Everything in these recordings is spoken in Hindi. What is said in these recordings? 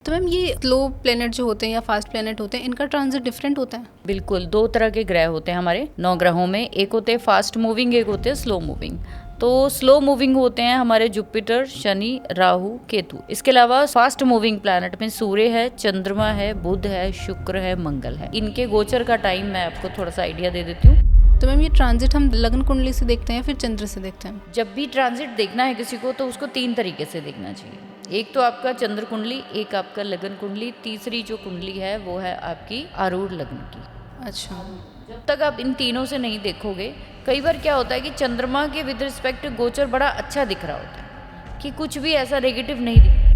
तो मैम ये स्लो प्लेनेट जो होते हैं या फास्ट प्लेनेट होते हैं, इनका ट्रांजिट डिफरेंट होता है? बिल्कुल, दो तरह के ग्रह होते हैं हमारे 9 ग्रहों में। एक होते हैं फास्ट मूविंग, एक होते हैं स्लो मूविंग। तो स्लो मूविंग होते हैं हमारे जुपिटर, शनि, राहु, केतु। इसके अलावा फास्ट मूविंग प्लैनेट में सूर्य है, चंद्रमा है, बुध है, शुक्र है, मंगल है। इनके गोचर का टाइम मैं आपको थोड़ा सा आइडिया दे देती हूँ। तो मैम ये ट्रांजिट हम लग्न कुंडली से देखते हैं फिर चंद्र से देखते हैं? जब भी ट्रांजिट देखना है किसी को तो उसको 3 तरीके से देखना चाहिए। एक तो आपका चंद्र कुंडली, एक आपका लगन कुंडली, तीसरी जो कुंडली है वो है आपकी आरूढ़ लग्न की। अच्छा। जब तक आप इन तीनों से नहीं देखोगे, कई बार क्या होता है कि चंद्रमा के विद रिस्पेक्ट गोचर बड़ा अच्छा दिख रहा होता है कि कुछ भी ऐसा नेगेटिव नहीं दिख।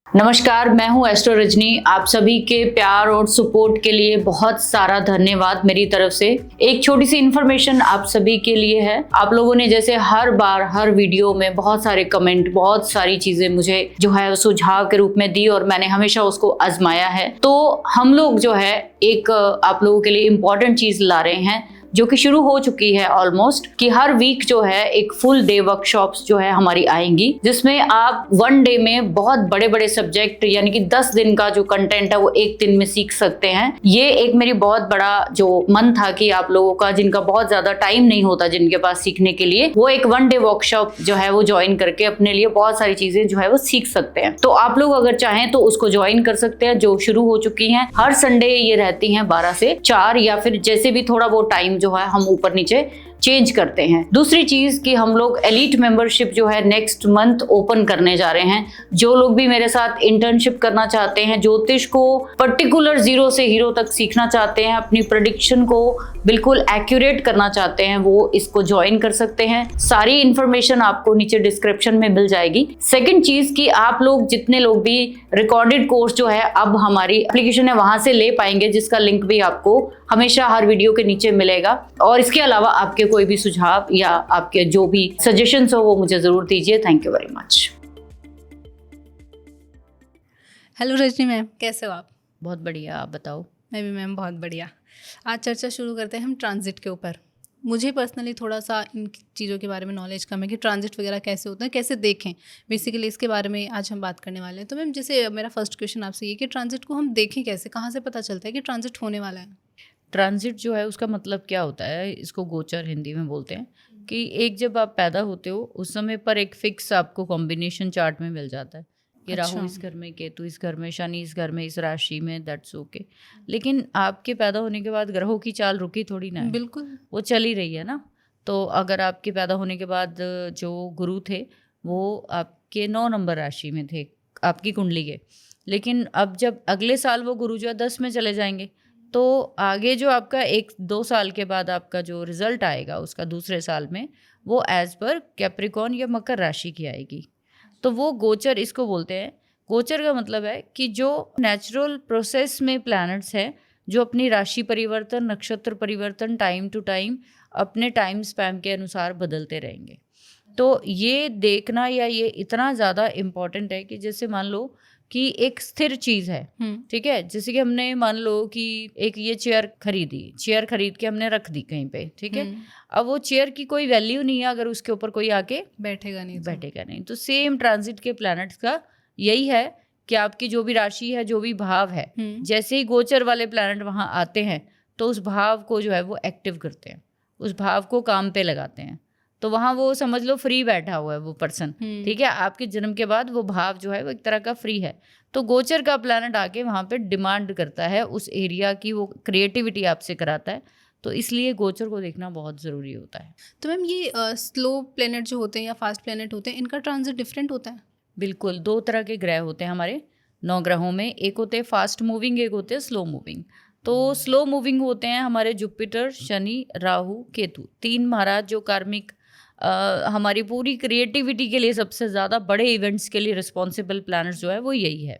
नमस्कार, मैं हूं एस्ट्रो रजनी। आप सभी के प्यार और सपोर्ट के लिए बहुत सारा धन्यवाद मेरी तरफ से। एक छोटी सी इन्फॉर्मेशन आप सभी के लिए है। आप लोगों ने जैसे हर बार हर वीडियो में बहुत सारे कमेंट, बहुत सारी चीजें मुझे जो है सुझाव के रूप में दी और मैंने हमेशा उसको आजमाया है। तो हम लोग जो है एक आप लोगों के लिए इम्पोर्टेंट चीज ला रहे हैं जो कि शुरू हो चुकी है ऑलमोस्ट, कि हर वीक जो है एक फुल डे वर्कशॉप्स जो है हमारी आएंगी, जिसमें आप 1 डे में बहुत बड़े बड़े सब्जेक्ट यानी कि 10 दिन का जो कंटेंट है वो 1 दिन में सीख सकते हैं। ये एक मेरी बहुत बड़ा जो मन था कि आप लोगों का जिनका बहुत ज्यादा टाइम नहीं होता जिनके पास सीखने के लिए, वो एक 1 डे वर्कशॉप जो है वो ज्वाइन करके अपने लिए बहुत सारी चीजें जो है वो सीख सकते हैं। तो आप लोग अगर चाहें तो उसको ज्वाइन कर सकते हैं, जो शुरू हो चुकी है। हर संडे ये रहती है 12 से 4, या फिर जैसे भी थोड़ा वो टाइम जो है हम ऊपर नीचे चेंज करते हैं। दूसरी चीज कि हम लोग एलीट मेंबरशिप जो है नेक्स्ट मंथ ओपन करने जा रहे हैं। जो लोग भी मेरे साथ इंटर्नशिप करना चाहते हैं, ज्योतिष को पर्टिकुलर 0 से हीरो तक सीखना चाहते हैं, अपनी प्रेडिक्शन को बिल्कुल एक्यूरेट करना चाहते हैं, वो इसको ज्वाइन कर सकते हैं। सारी इंफॉर्मेशन आपको नीचे डिस्क्रिप्शन में मिल जाएगी। सेकंड चीज कि आप लोग जितने लोग भी रिकॉर्डेड कोर्स जो है अब हमारी एप्लीकेशन है वहां से ले पाएंगे, जिसका लिंक भी आपको हमेशा हर वीडियो के नीचे मिलेगा। और इसके अलावा आपके कोई भी सुझाव या आपके जो भी सजेशंस हो वो मुझे जरूर दीजिए। Thank you very much. Hello Rajni ma'am, कैसे हो आप? बहुत बढ़िया, आप बताओ। मैं भी मैम बहुत बढ़िया। आज चर्चा शुरू करते हैं हम ट्रांजिट के ऊपर। मुझे पर्सनली थोड़ा सा इन चीज़ों के बारे में नॉलेज कम है कि ट्रांजिट वगैरह कैसे होते हैं, कैसे देखें। बेसिकली इसके बारे में आज हम बात करने वाले हैं। तो मैम जैसे मेरा फर्स्ट क्वेश्चन आपसे ये कि ट्रांजिट को हम देखें कैसे, कहाँ से पता चलता है कि ट्रांजिट होने वाला है? ट्रांजिट जो है उसका मतलब क्या होता है, इसको गोचर हिंदी में बोलते हैं। कि एक जब आप पैदा होते हो उस समय पर एक फिक्स आपको कॉम्बिनेशन चार्ट में मिल जाता है कि अच्छा। राहु इस घर में, केतु इस घर में, शनि इस घर में, इस राशि में, दैट्स ओके। लेकिन आपके पैदा होने के बाद ग्रहों की चाल रुकी थोड़ी ना है, बिल्कुल। वो चल ही रही है ना। तो अगर आपके पैदा होने के बाद जो गुरु थे वो आपके 9 नंबर राशि में थे आपकी कुंडली के, लेकिन अब जब अगले साल वो गुरु जो है 10 में चले जाएंगे, तो आगे जो आपका 1-2 साल के बाद आपका जो रिजल्ट आएगा उसका दूसरे साल में, वो एज पर कैप्रिकॉर्न या मकर राशि की आएगी। तो वो गोचर इसको बोलते हैं। गोचर का मतलब है कि जो नेचुरल प्रोसेस में प्लैनेट्स हैं जो अपनी राशि परिवर्तन, नक्षत्र परिवर्तन टाइम टू टाइम अपने टाइम स्पैन के अनुसार बदलते रहेंगे। तो ये देखना या ये इतना ज़्यादा इम्पॉर्टेंट है कि जैसे मान लो कि एक स्थिर चीज़ है, ठीक है। जैसे कि हमने मान लो कि एक ये चेयर खरीद के हमने रख दी कहीं पे, ठीक है। अब वो चेयर की कोई वैल्यू नहीं है अगर उसके ऊपर कोई आके बैठेगा नहीं। तो सेम ट्रांजिट के प्लैनेट्स का यही है कि आपकी जो भी राशि है, जो भी भाव है, जैसे ही गोचर वाले प्लैनेट वहाँ आते हैं तो उस भाव को जो है वो एक्टिव करते हैं, उस भाव को काम पे लगाते हैं। तो वहाँ वो समझ लो फ्री बैठा हुआ है वो पर्सन, ठीक है। आपके जन्म के बाद वो भाव जो है वो एक तरह का फ्री है। तो गोचर का प्लैनेट आके वहाँ पे डिमांड करता है उस एरिया की, वो क्रिएटिविटी आपसे कराता है। तो इसलिए गोचर को देखना बहुत ज़रूरी होता है। तो मैम ये स्लो प्लेनेट जो होते हैं या फास्ट प्लेनेट होते हैं, इनका ट्रांजिट डिफरेंट होता है? बिल्कुल, 2 तरह के ग्रह होते हैं हमारे 9 ग्रहों में। एक होते हैं फास्ट मूविंग, एक होते हैं स्लो मूविंग। तो स्लो मूविंग होते हैं हमारे जुपिटर, शनि, राहु, केतु। 3 महाराज जो कार्मिक हमारी पूरी क्रिएटिविटी के लिए सबसे ज़्यादा बड़े इवेंट्स के लिए रिस्पॉन्सिबल प्लैनेट जो है वो यही है।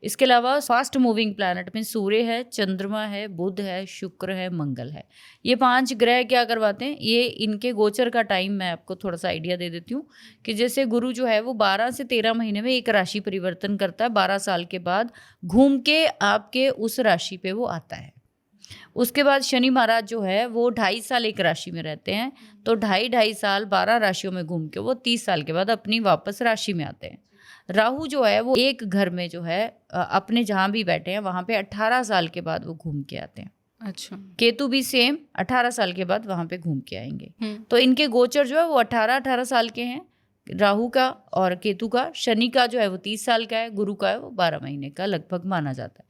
इसके अलावा फास्ट मूविंग प्लैनेट में सूर्य है, चंद्रमा है, बुध है, शुक्र है, मंगल है। ये 5 ग्रह क्या करवाते हैं, ये इनके गोचर का टाइम मैं आपको थोड़ा सा आइडिया दे देती हूँ कि जैसे गुरु जो है वो 12 से 13 महीने में एक राशि परिवर्तन करता है। 12 साल के बाद घूम के आपके उस राशि पे वो आता है। उसके बाद शनि महाराज जो है वो 2.5 साल एक राशि में रहते हैं, तो 2.5 साल 12 राशियों में घूम के वो 30 साल के बाद अपनी वापस राशि में आते हैं। राहु जो है वो एक घर में जो है अपने जहाँ भी बैठे हैं वहाँ पे 18 साल के बाद वो घूम के आते हैं। अच्छा। केतु भी सेम 18 साल के बाद वहाँ पे घूम के आएंगे। तो इनके गोचर जो है वो 18 साल के हैं, राहु का और केतु का। शनि का जो है वो 30 साल का है, गुरु का है वो 12 महीने का लगभग माना जाता है।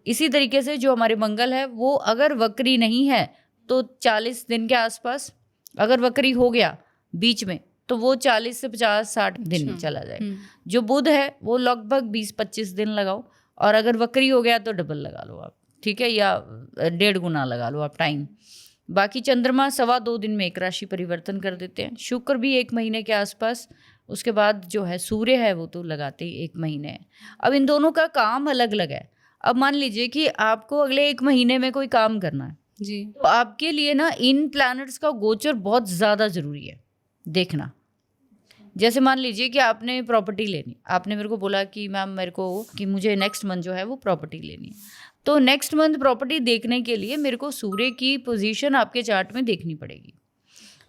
इसी तरीके से जो हमारे मंगल है वो अगर वक्री नहीं है तो 40 दिन के आसपास, अगर वक्री हो गया बीच में तो वो 40 से 50-60 दिन में चला जाएगा। जो बुध है वो लगभग 20-25 दिन लगाओ, और अगर वक्री हो गया तो डबल लगा लो आप, ठीक है, या 1.5 गुना लगा लो आप टाइम। बाकी चंद्रमा 2.25 दिन में एक राशि परिवर्तन कर देते हैं, शुक्र भी 1 महीने के आसपास, उसके बाद जो है सूर्य है वो तो लगाते ही 1 महीने है। अब इन दोनों का काम अलग अलग है। अब मान लीजिए कि आपको अगले 1 महीने में कोई काम करना है जी, तो आपके लिए ना इन प्लैनेट्स का गोचर बहुत ज़्यादा ज़रूरी है देखना। जैसे मान लीजिए कि आपने प्रॉपर्टी लेनी, आपने मेरे को बोला कि मैम मेरे को कि मुझे नेक्स्ट मंथ जो है वो प्रॉपर्टी लेनी है, तो नेक्स्ट मंथ प्रॉपर्टी देखने के लिए मेरे को सूर्य की पोजीशन आपके चार्ट में देखनी पड़ेगी।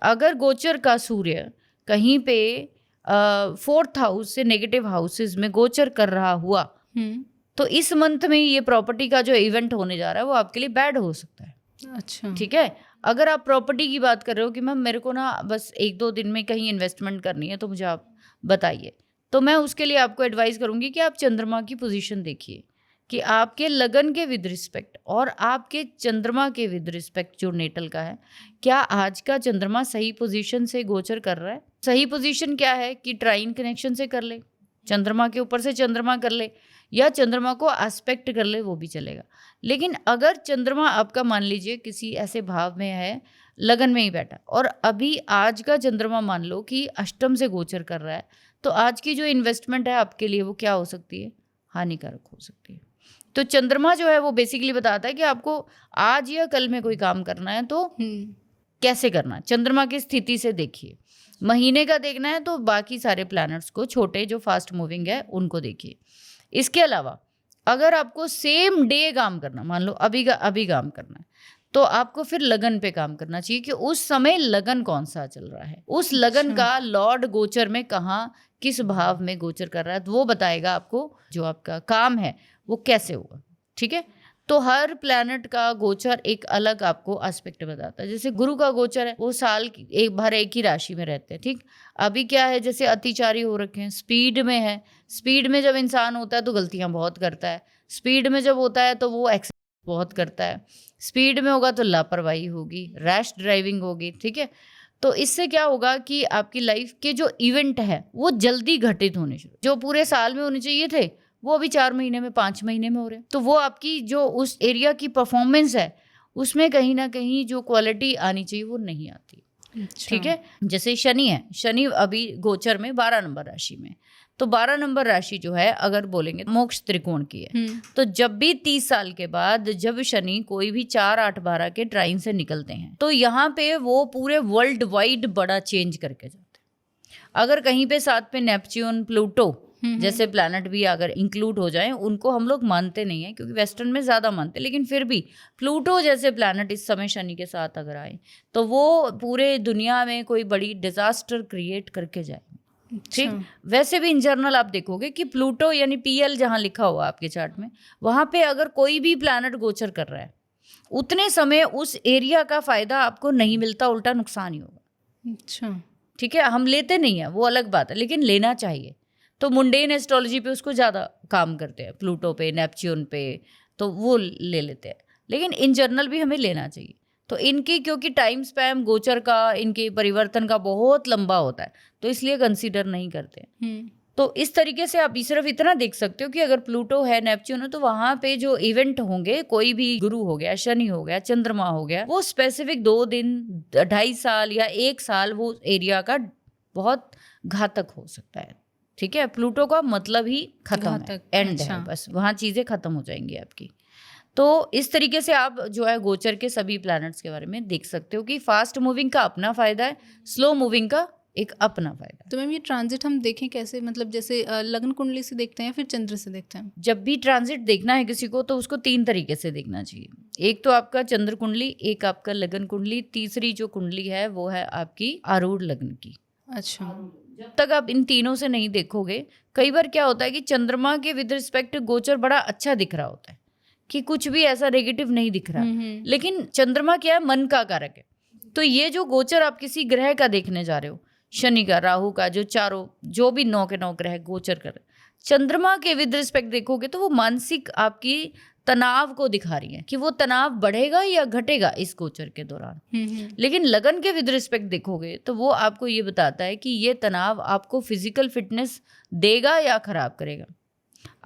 अगर गोचर का सूर्य कहीं पे 4th हाउस से नेगेटिव हाउसेस में गोचर कर रहा हुआ तो इस मंथ में ये प्रॉपर्टी का जो इवेंट होने जा रहा है वो आपके लिए बैड हो सकता है। अच्छा, ठीक है। अगर आप प्रॉपर्टी की बात कर रहे हो कि मैम मेरे को ना बस 1-2 दिन में कहीं इन्वेस्टमेंट करनी है तो मुझे आप बताइए, तो मैं उसके लिए आपको एडवाइस करूंगी कि आप चंद्रमा की पोजीशन देखिए कि आपके लगन के विद रिस्पेक्ट और आपके चंद्रमा के विद रिस्पेक्ट जो नेटल का है, क्या आज का चंद्रमा सही पोजीशन से गोचर कर रहा है। सही पोजीशन क्या है कि ट्राइन कनेक्शन से कर ले, चंद्रमा के ऊपर से चंद्रमा कर ले, या चंद्रमा को एस्पेक्ट कर ले, वो भी चलेगा। लेकिन अगर चंद्रमा आपका मान लीजिए किसी ऐसे भाव में है, लगन में ही बैठा, और अभी आज का चंद्रमा मान लो कि अष्टम से गोचर कर रहा है, तो आज की जो इन्वेस्टमेंट है आपके लिए वो क्या हो सकती है, हानिकारक हो सकती है। तो चंद्रमा जो है वो बेसिकली बताता है कि आपको आज या कल में कोई काम करना है तो कैसे करना है। चंद्रमा की स्थिति से देखिए, महीने का देखना है तो बाकी सारे प्लैनेट्स को, छोटे जो फास्ट मूविंग है उनको देखिए। इसके अलावा अगर आपको सेम डे काम करना, मान लो अभी काम करना है, तो आपको फिर लगन पे काम करना चाहिए कि उस समय लगन कौन सा चल रहा है, उस लगन का लॉर्ड गोचर में कहाँ किस भाव में गोचर कर रहा है, तो वो बताएगा आपको जो आपका काम है वो कैसे होगा। ठीक है। तो हर प्लैनेट का गोचर एक अलग आपको एस्पेक्ट बताता है। जैसे गुरु का गोचर है वो साल की एक ही राशि में रहते हैं। ठीक। अभी क्या है, जैसे अतिचारी हो रखे हैं, स्पीड में है, स्पीड में जब इंसान होता है तो गलतियां बहुत करता है, स्पीड में जब होता है तो वो एक्सीडेंट बहुत करता है, स्पीड में होगा तो लापरवाही होगी, रैश ड्राइविंग होगी। ठीक है। तो इससे क्या होगा कि आपकी लाइफ के जो इवेंट है वो जल्दी घटित होने शुरू, जो पूरे साल में होने चाहिए थे वो अभी 4 महीने में 5 महीने में हो रहे हैं। तो वो आपकी जो उस एरिया की परफॉर्मेंस है उसमें कहीं ना कहीं जो क्वालिटी आनी चाहिए वो नहीं आती। अच्छा। ठीक है। जैसे शनि है, शनि अभी गोचर में 12 नंबर राशि में, तो 12 नंबर राशि जो है अगर बोलेंगे मोक्ष त्रिकोण की है, तो जब भी 30 साल के बाद जब शनि कोई भी 4, 8, 12 के ट्राइन से निकलते हैं तो यहाँ पे वो पूरे वर्ल्ड वाइड बड़ा चेंज करके जाते हैं। अगर कहीं पे साथ पे नेपच्यून, प्लूटो जैसे प्लैनेट भी अगर इंक्लूड हो जाए, उनको हम लोग मानते नहीं है क्योंकि वेस्टर्न में ज्यादा मानते, लेकिन फिर भी प्लूटो जैसे प्लैनेट इस समय शनि के साथ अगर आए तो वो पूरे दुनिया में कोई बड़ी डिजास्टर क्रिएट करके जाएंगे। ठीक। वैसे भी इन जनरल आप देखोगे कि प्लूटो यानी PL जहाँ लिखा हुआ आपके चार्ट में, वहां पे अगर कोई भी प्लैनेट गोचर कर रहा है उतने समय उस एरिया का फायदा आपको नहीं मिलता, उल्टा नुकसान ही होगा। अच्छा। ठीक है। हम लेते नहीं है वो अलग बात है, लेकिन लेना चाहिए। तो मुंडेन एस्ट्रोलॉजी पे उसको ज़्यादा काम करते हैं, प्लूटो पे, नेपच्यून पे, तो वो ले लेते हैं, लेकिन इन जनरल भी हमें लेना चाहिए। तो इनकी क्योंकि टाइम स्पैम गोचर का, इनके परिवर्तन का बहुत लंबा होता है तो इसलिए कंसीडर नहीं करते हैं। तो इस तरीके से आप सिर्फ इतना देख सकते हो कि अगर प्लूटो है, नेपच्यून है, तो वहाँ पे जो इवेंट होंगे, कोई भी गुरु हो गया, शनि हो गया, चंद्रमा हो गया, वो स्पेसिफिक 2 दिन, 2.5 साल या 1 साल वो एरिया का बहुत घातक हो सकता है। ठीक है। प्लूटो का मतलब ही खत्म है, एंड अच्छा। है, बस वहाँ चीज़ें खत्म हो जाएंगी आपकी। तो इस तरीके से आप जो है गोचर के सभी प्लैनेट्स के बारे में देख सकते हो कि फास्ट मूविंग का अपना फायदा है, स्लो मूविंग का एक अपना फायदा। तो मैम ये ट्रांजिट हम देखें कैसे, मतलब जैसे लग्न कुंडली से देखते हैं या फिर चंद्र से देखते हैं? जब भी ट्रांजिट देखना है किसी को तो उसको 3 तरीके से देखना चाहिए। एक तो आपका चंद्र कुंडली, एक आपका लगन कुंडली, तीसरी जो कुंडली है वो है आपकी आरूढ़ लग्न की। अच्छा। जब तक आप इन तीनों से नहीं देखोगे, कई बार क्या होता है कि चंद्रमा के विद रिस्पेक्ट गोचर बड़ा अच्छा दिख रहा होता है कि कुछ भी ऐसा नेगेटिव नहीं दिख रहा, लेकिन चंद्रमा क्या है, मन का कारक है। तो ये जो गोचर आप किसी ग्रह का देखने जा रहे हो, शनि का, राहु का, जो चारों जो भी 9 के 9 ग्रह गोचर कर रहे, चंद्रमा के विद रिस्पेक्ट देखोगे तो वो मानसिक आपकी तनाव को दिखा रही है कि वो तनाव बढ़ेगा या घटेगा इस गोचर के दौरान। लेकिन लगन के विद रिस्पेक्ट देखोगे तो वो आपको ये बताता है कि ये तनाव आपको फिजिकल फिटनेस देगा या खराब करेगा।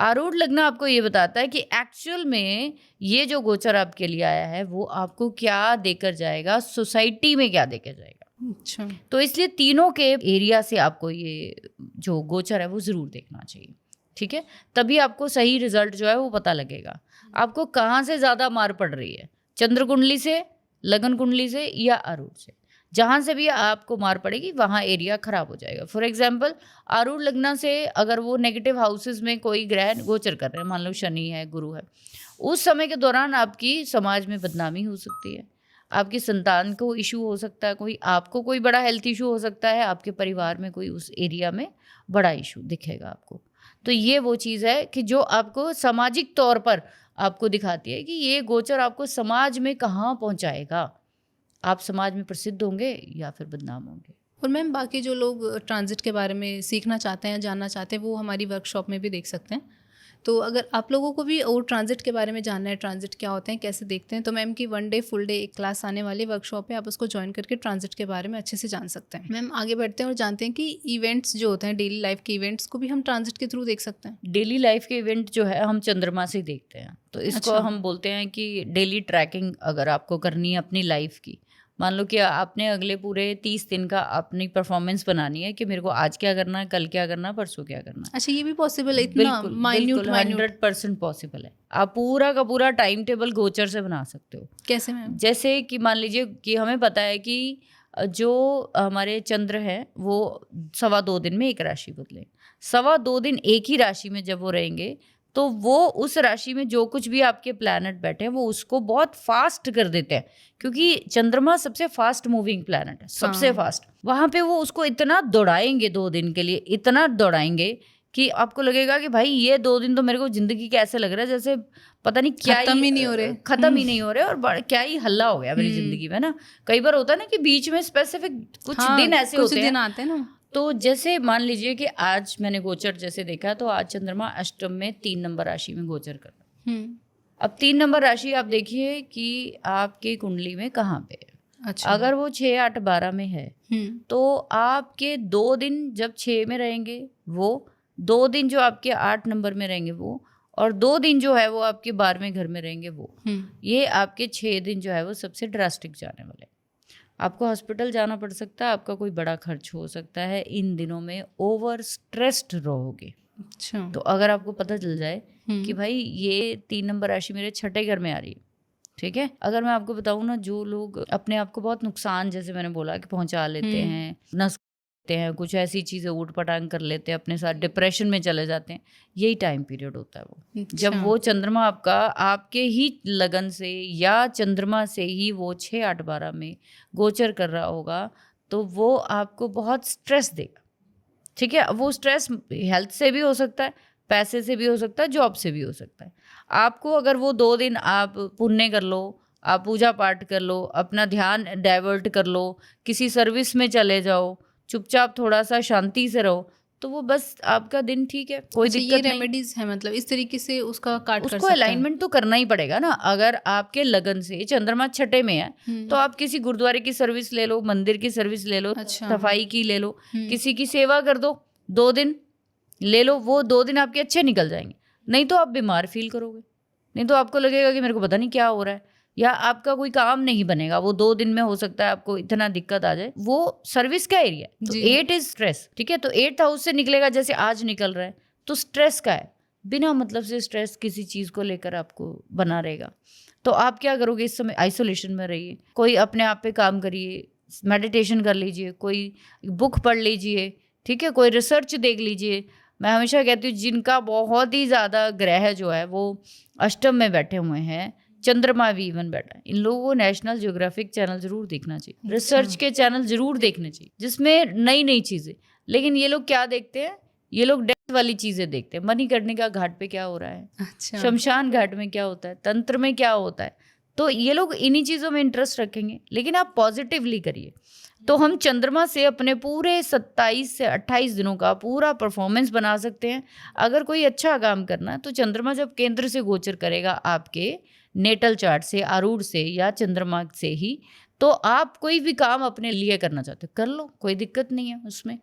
आरूढ़ लग्न आपको ये बताता है कि एक्चुअल में ये जो गोचर आपके लिए आया है वो आपको क्या देकर जाएगा, सोसाइटी में क्या देकर जाएगा। अच्छा। तो इसलिए तीनों के एरिया से आपको ये जो गोचर है वो ज़रूर देखना चाहिए, ठीक है? तभी आपको सही रिजल्ट जो है वो पता लगेगा। आपको कहाँ से ज़्यादा मार पड़ रही है, चंद्र कुंडली से, लगन कुंडली से या आरूढ़ से। जहाँ से भी आपको मार पड़ेगी वहाँ एरिया खराब हो जाएगा। फॉर एग्जाम्पल आरूढ़ लग्न से अगर वो नेगेटिव हाउसेस में कोई ग्रह गोचर कर रहे हैं, मान लो शनि है, गुरु है, उस समय के दौरान आपकी समाज में बदनामी हो सकती है, आपकी संतान को इशू हो सकता है, कोई आपको कोई बड़ा हेल्थ इशू हो सकता है, आपके परिवार में कोई उस एरिया में बड़ा इशू दिखेगा आपको। तो ये वो चीज़ है कि जो आपको सामाजिक तौर पर आपको दिखाती है कि ये गोचर आपको समाज में कहाँ पहुँचाएगा, आप समाज में प्रसिद्ध होंगे या फिर बदनाम होंगे। और मैम बाकी जो लोग ट्रांजिट के बारे में सीखना चाहते हैं, जानना चाहते हैं, वो हमारी वर्कशॉप में भी देख सकते हैं। तो अगर आप लोगों को भी और ट्रांजिट के बारे में जानना है, ट्रांजिट क्या होते हैं, कैसे देखते हैं, तो मैम की 1 डे फुल डे एक क्लास आने वाली वर्कशॉप है, आप उसको ज्वाइन करके ट्रांजिट के बारे में अच्छे से जान सकते हैं। मैम आगे बढ़ते हैं और जानते हैं कि इवेंट्स जो होते हैं, डेली लाइफ के इवेंट्स को भी हम ट्रांजिट के थ्रू देख सकते हैं। डेली लाइफ के इवेंट जो है हम चंद्रमा से देखते हैं, तो इसको अच्छा। हम बोलते हैं कि डेली ट्रैकिंग अगर आपको करनी है अपनी लाइफ की, मान लो कि आपने अगले पूरे 30 दिन का अपनी परफॉर्मेंस बनानी है कि मेरे को आज क्या करना है, कल क्या करना है, परसों क्या करना है। अच्छा, ये भी पॉसिबल है? इतना माइन्यूट 100% पॉसिबल है। आप पूरा का पूरा टाइम टेबल गोचर से बना सकते हो। कैसे मैम? जैसे कि मान लीजिए कि हमें पता है कि जो हमारे चंद्र है वो 2.25 दिन में एक राशि बदले, 2.25 दिन एक ही राशि में जब वो रहेंगे तो वो उस राशि में जो कुछ भी आपके प्लैनेट बैठे हैं वो उसको बहुत फास्ट कर देते हैं, क्योंकि चंद्रमा सबसे फास्ट मूविंग प्लैनेट है, सबसे फास्ट। वहाँ पे वो उसको इतना दौड़ाएंगे 2 दिन के लिए, इतना दौड़ाएंगे कि आपको लगेगा कि भाई ये 2 दिन तो मेरे को जिंदगी के ऐसे लग रहा है जैसे पता नहीं क्या खत्म ही नहीं हो रहे, खत्म ही नहीं हो रहे और क्या ही हल्ला हो गया मेरी जिंदगी में ना। कई बार होता है ना कि बीच में स्पेसिफिक कुछ दिन ऐसे होते हैं, आते हैं ना। तो जैसे मान लीजिए कि आज मैंने गोचर जैसे देखा तो आज चंद्रमा अष्टम में 3 नंबर राशि में गोचर कर रहा है। अब 3 नंबर राशि आप देखिए कि आपके कुंडली में कहाँ पे है। अच्छा। अगर वो 6, 8, 12 में है तो आपके 2 दिन जब 6 में रहेंगे वो, 2 दिन जो आपके 8 नंबर में रहेंगे वो, और 2 दिन जो है वो आपके 12वें घर में रहेंगे वो, ये आपके 6 दिन जो है वो सबसे ड्रास्टिक जाने वाले। आपको हॉस्पिटल जाना पड़ सकता है, आपका कोई बड़ा खर्च हो सकता है, इन दिनों में ओवर स्ट्रेस्ड रहोगे। अच्छा। तो अगर आपको पता चल जाए कि भाई ये 3 नंबर राशि मेरे 6ठे घर में आ रही है, ठीक है, अगर मैं आपको बताऊं ना, जो लोग अपने आप को बहुत नुकसान जैसे मैंने बोला कि पहुंचा लेते हैं, नस हैं, कुछ ऐसी चीज़ें ऊट पटांग कर लेते हैं, अपने साथ डिप्रेशन में चले जाते हैं, यही टाइम पीरियड होता है वो। जब वो चंद्रमा आपका आपके ही लगन से या चंद्रमा से ही वो 6, 8, 12 में गोचर कर रहा होगा तो वो आपको बहुत स्ट्रेस देगा, ठीक है। वो स्ट्रेस हेल्थ से भी हो सकता है, पैसे से भी हो सकता है, जॉब से भी हो सकता है। आपको अगर वो 2 दिन आप पुण्य कर लो, आप पूजा पाठ कर लो, अपना ध्यान डाइवर्ट कर लो, किसी सर्विस में चले जाओ, चुपचाप थोड़ा सा शांति से रहो, तो वो बस आपका दिन ठीक है, कोई दिक्कत नहीं। रेमेडीज है, मतलब इस तरीके से उसका काट कर उसको सकते हैं। अलाइनमेंट तो करना ही पड़ेगा ना। अगर आपके लगन से चंद्रमा 6ठे में है तो आप किसी गुरुद्वारे की सर्विस ले लो, मंदिर की सर्विस ले लो, सफाई की ले लो, किसी की सेवा कर दो, 2 दिन ले लो, वो 2 दिन आपके अच्छे निकल जाएंगे। नहीं तो आप बीमार फील करोगे, नहीं तो आपको लगेगा कि मेरे को पता नहीं क्या हो रहा है, या आपका कोई काम नहीं बनेगा। वो 2 दिन में हो सकता है आपको इतना दिक्कत आ जाए। वो सर्विस का एरिया है, तो 8 इज स्ट्रेस, ठीक है। तो 8th हाउस से निकलेगा जैसे आज निकल रहा है, तो स्ट्रेस का है, बिना मतलब से स्ट्रेस किसी चीज़ को लेकर आपको बना रहेगा। तो आप क्या करोगे, इस समय आइसोलेशन में रहिए, कोई अपने आप पे काम करिए, मेडिटेशन कर लीजिए, कोई बुक पढ़ लीजिए, ठीक है, कोई रिसर्च देख लीजिए। मैं हमेशा कहती हूँ जिनका बहुत ही ज़्यादा ग्रह जो है वो अष्टम में बैठे हुए हैं, चंद्रमा भी इवन बैठा है, इन लोगों को नेशनल ज्योग्राफिक चैनल जरूर देखना चाहिए, रिसर्च के चैनल जरूर देखने चाहिए जिसमें नई नई चीज़ें। लेकिन ये लोग क्या देखते हैं, ये लोग डेथ वाली चीज़ें देखते हैं, मणिकर्णिका घाट पे क्या हो रहा है, अच्छा। शमशान घाट में क्या होता है, तंत्र में क्या होता है, तो ये लोग इन्हीं चीज़ों में इंटरेस्ट रखेंगे। लेकिन आप पॉजिटिवली करिए। तो हम चंद्रमा से अपने पूरे 27 से 28 दिनों का पूरा परफॉर्मेंस बना सकते हैं। अगर कोई अच्छा काम करना है तो चंद्रमा जब केंद्र से गोचर करेगा आपके नेटल चार्ट से, आरूढ़ से या चंद्रमा से ही, तो आप कोई भी काम अपने लिए करना चाहते हो कर लो, कोई दिक्कत नहीं है उसमें,